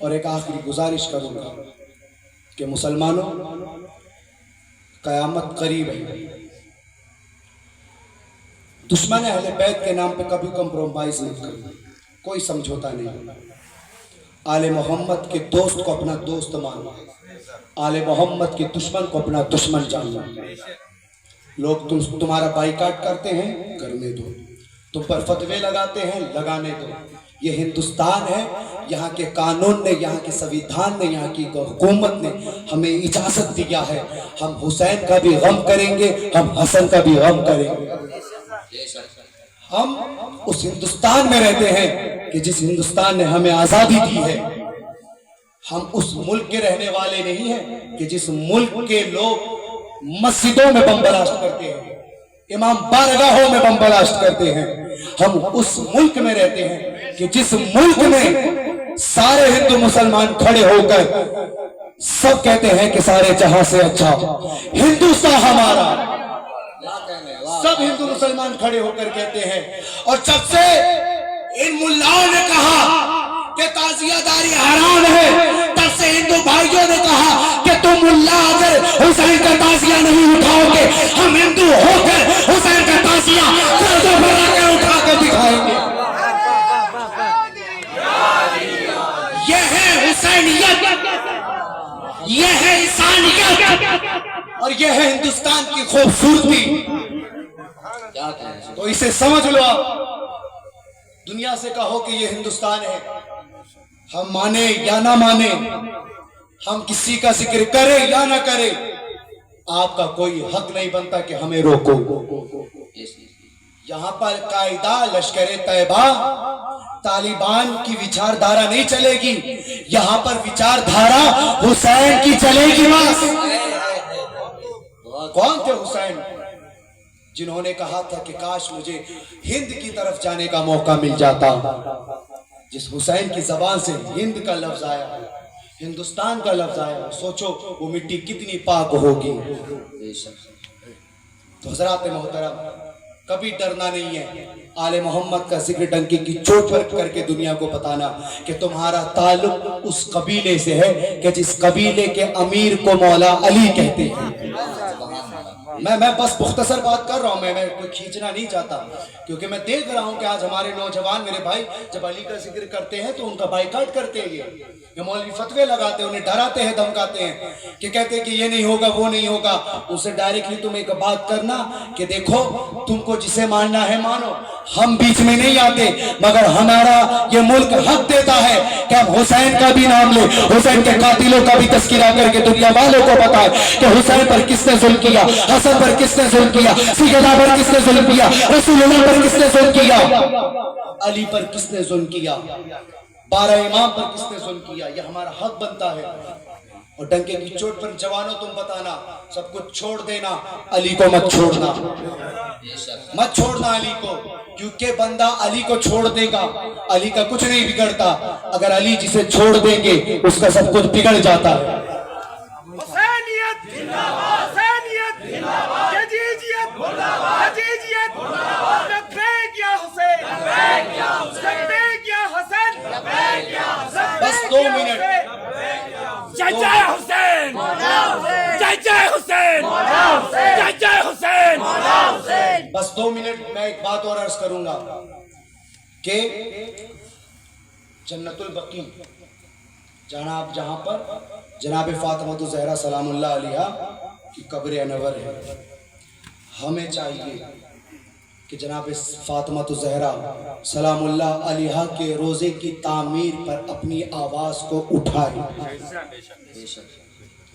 और एक आखिरी गुजारिश करूंगा कि मुसलमानों, कयामत करीब है। दुश्मन अहले बैत के नाम पे कभी कम्प्रोमाइज नहीं करना, कोई समझौता नहीं। आले मोहम्मद के दोस्त को अपना दोस्त मानना, आले मोहम्मद के दुश्मन को अपना दुश्मन जानना। लोग तुम्हारा बाइकाट करते हैं, करने दो। तुम पर फतवे लगाते हैं, लगाने दो। ये हिंदुस्तान है, यहाँ के कानून ने, यहाँ के संविधान ने, यहाँ की हुकूमत ने हमें इजाजत दिया है। हम हुसैन का भी गम करेंगे, हम हसन का भी गम करेंगे। हम उस हिंदुस्तान में रहते हैं कि जिस हिंदुस्तान ने हमें आजादी दी है। हम उस मुल्क के रहने वाले नहीं हैं कि जिस मुल्क के लोग मस्जिदों में बम ब्लास्ट करते हैं, इमाम बारगाहों में बम ब्लास्ट करते हैं। हम उस मुल्क में रहते हैं कि जिस मुल्क में सारे हिंदू मुसलमान खड़े होकर सब कहते हैं कि सारे जहां से अच्छा हिंदुस्तान हमारा। सब हिंदू मुसलमान खड़े होकर कहते हैं। और जब से इन मुल्लाओं ने कहा कि ताजियादारी हराम है, तब से हिंदू भाइयों ने कहा कि तुम मुल्ला अगर हुसैन का ताजिया नहीं उठाओगे, हम हिंदू होकर हुसैन का ताजिया उठाकर दिखाएंगे। यह है हुसैनियत, यह है इंसानियत और यह है हिंदुस्तान की खूबसूरती। तो इसे समझ लो आप। दुनिया से कहो कि ये हिंदुस्तान है, हम माने या ना माने, हम किसी का जिक्र करें या ना करें, आपका कोई हक नहीं बनता कि हमें रोको। यहां पर कायदा लश्कर तैयबा तालिबान की विचारधारा नहीं चलेगी, यहां पर विचारधारा हुसैन की चलेगी। बस कौन थे हुसैन जिन्होंने कहा था कि काश मुझे हिंद की तरफ जाने का मौका मिल जाता। जिस हुसैन की जबान से हिंद का लफ्ज आया, हिंदुस्तान का लफ्ज आया, सोचो वो मिट्टी कितनी पाक होगी। तो हजरात मोहतरम, कभी डरना नहीं है। आले मोहम्मद का जिक्र डंके की चोट पर करके दुनिया को बताना कि तुम्हारा ताल्लुक उस कबीले से है कि जिस कबीले के अमीर को मौला अली कहते हैं। मैं बस मुख्तसर बात कर रहा हूं, मैं कोई खींचना नहीं चाहता, क्योंकि मैं देख रहा हूं कि आज हमारे नौजवान मेरे भाई जब अली का जिक्र करते हैं तो उनका बाइकाट करते हैं। ये मौलवी फतवे लगाते हैं, उन्हें डराते हैं, धमकाते हैं कि कहते हैं कि ये नहीं होगा, वो नहीं होगा। उनसे डायरेक्टली तुम एक बात करना कि देखो तुमको जिसे मानना है मानो, हम बीच में नहीं आते, मगर हमारा ये मुल्क हक देता है कि हम हुसैन का भी नाम ले, हुसैन के कातिलों का भी तस्करा करके दुनिया वालों को बताए कि हुसैन पर किसने जुल्म किया, हसन पर किसने जुल्म किया, सैयदा पर किसने जुल्म किया, रसूलुल्लाह पर किसने जुल्म किया, अली पर किसने जुल्म किया, 12 इमाम पर किसने जुल्म किया। यह हमारा हक बनता है। और डंके की चोट पर जवानों तुम बताना, सब कुछ छोड़ देना, अली को मत छोड़ना, मत छोड़ना अली को, क्योंकि बंदा अली को छोड़ देगा, अली का कुछ नहीं बिगड़ता, अगर अली जिसे छोड़ देंगे उसका सब कुछ बिगड़ जाता है। हुसैनियत जिंदाबाद, हुसैनियत जिंदाबाद, यजीदियत मुर्दाबाद, यजीदियत मुर्दाबाद, लब्बैक या हुसैन, लब्बैक या हुसैन, लब्बैक या हसन, लब्बैक या हसन। बस 2 मिनट। जय जय हुसैन, जय जय हुसैन, जय जय हुसैन। बस 2 मिनट मैं एक बात और अर्ज करूंगा कि जन्नतुल बकी जहां पर जनाब फातिमा ज़हरा सलामुल्लाह अलैहा की कब्र अनवर है, हमें चाहिए कि जनाब फातिमा ज़हरा सलामुल्लाह अलैहा के रोज़े की तामीर पर अपनी आवाज़ को उठाए।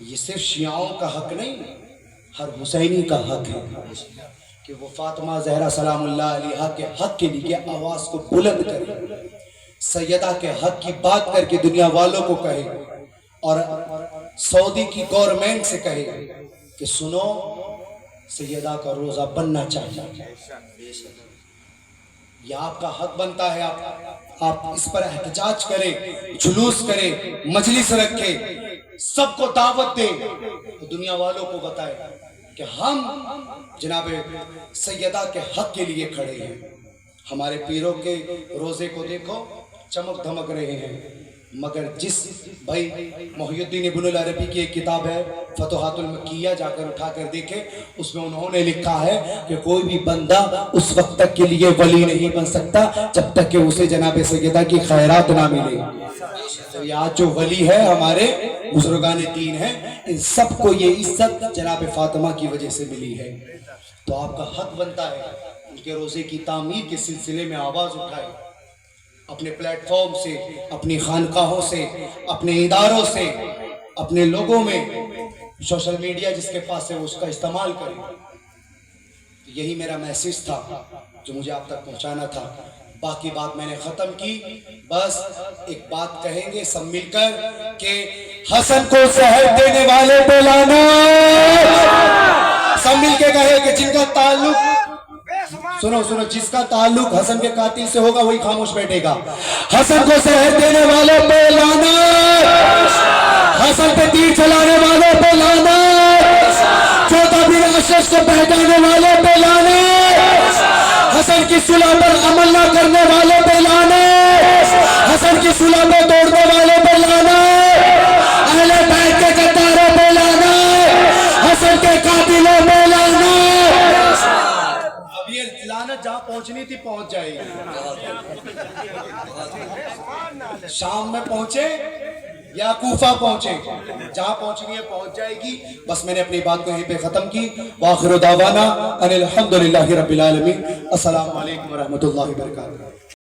ये सिर्फ शियाओं का हक नहीं, हर हुसैनी का हक है कि वो फातिमा ज़हरा सलामुल्लाह अलैहा के हक के लिए आवाज़ को बुलंद करे, सैयदा के हक की बात करके दुनिया वालों को कहे और सऊदी की गवर्नमेंट से कहे कि सुनो, सैयदा का रोजा बनना चाहिए। यह आपका हक बनता है। आप इस पर एहतजाज करें, जुलूस करें, मजलिस रखें, सबको दावत दें, तो दुनिया वालों को बताएं कि हम जनाब सैयदा के हक के लिए खड़े हैं। हमारे पीरों के रोजे को देखो, चमक धमक रहे हैं, मगर जिस भाई मोहिउद्दीन इब्नुल अरबी की एक किताब है फतुहातुल मक्किया, जाकर उठाकर देखे, उसमें उन्होंने लिखा है कि कोई भी बंदा उस वक्त तक के लिए वली नहीं बन सकता जब तक कि उसे जनाब सैयदा की खैरात ना मिले। तो आज जो वली है हमारे बुजुर्गान दीन है, इन सबको ये इज्जत जनाब फातिमा की वजह से मिली है। तो आपका हक बनता है उनके रोजे की तामीर के सिलसिले में आवाज उठाए, अपने प्लेटफॉर्म से, अपनी खानकाहों से, अपने इदारों से, अपने लोगों में, सोशल मीडिया जिसके पास है उसका इस्तेमाल करें। यही मेरा मैसेज था जो मुझे आप तक पहुंचाना था। बाकी बात मैंने खत्म की। बस एक बात कहेंगे सब मिलकर कि हसन को शहर देने वाले पे लाना। सब मिलके कहे कि जिनका ताल्लुक, सुनो सुनो, जिसका ताल्लुक हसन के कातिल से होगा वही खामोश बैठेगा। हसन को शहर देने वालों पे लाना, हसन पे तीर चलाने वालों पे लाना, चौथा बिन अशरफ को पहचाने वालों पे लाना, हसन की सुलह पर अमल न करने वालों पे लाना, हसन की सुलह में तोड़ने वालों पे लाना, अहले बैत के गद्दारों पे लाना, हसन के कातिलों पे लाना। अब ये लानत जहां पहुंचनी थी पहुंच जाएगी। शाम में पहुंचे या कूफा पहुंचे, जहां पहुंचनी है पहुंच जाएगी। बस मैंने अपनी बात को यहीं पे खत्म की। वाखिरु दावाना अनिल हम्दुलिल्लाहि रब्बिल आलमीन। अस्सलामु अलैकुम व रहमतुल्लाहि व बरकातुहू।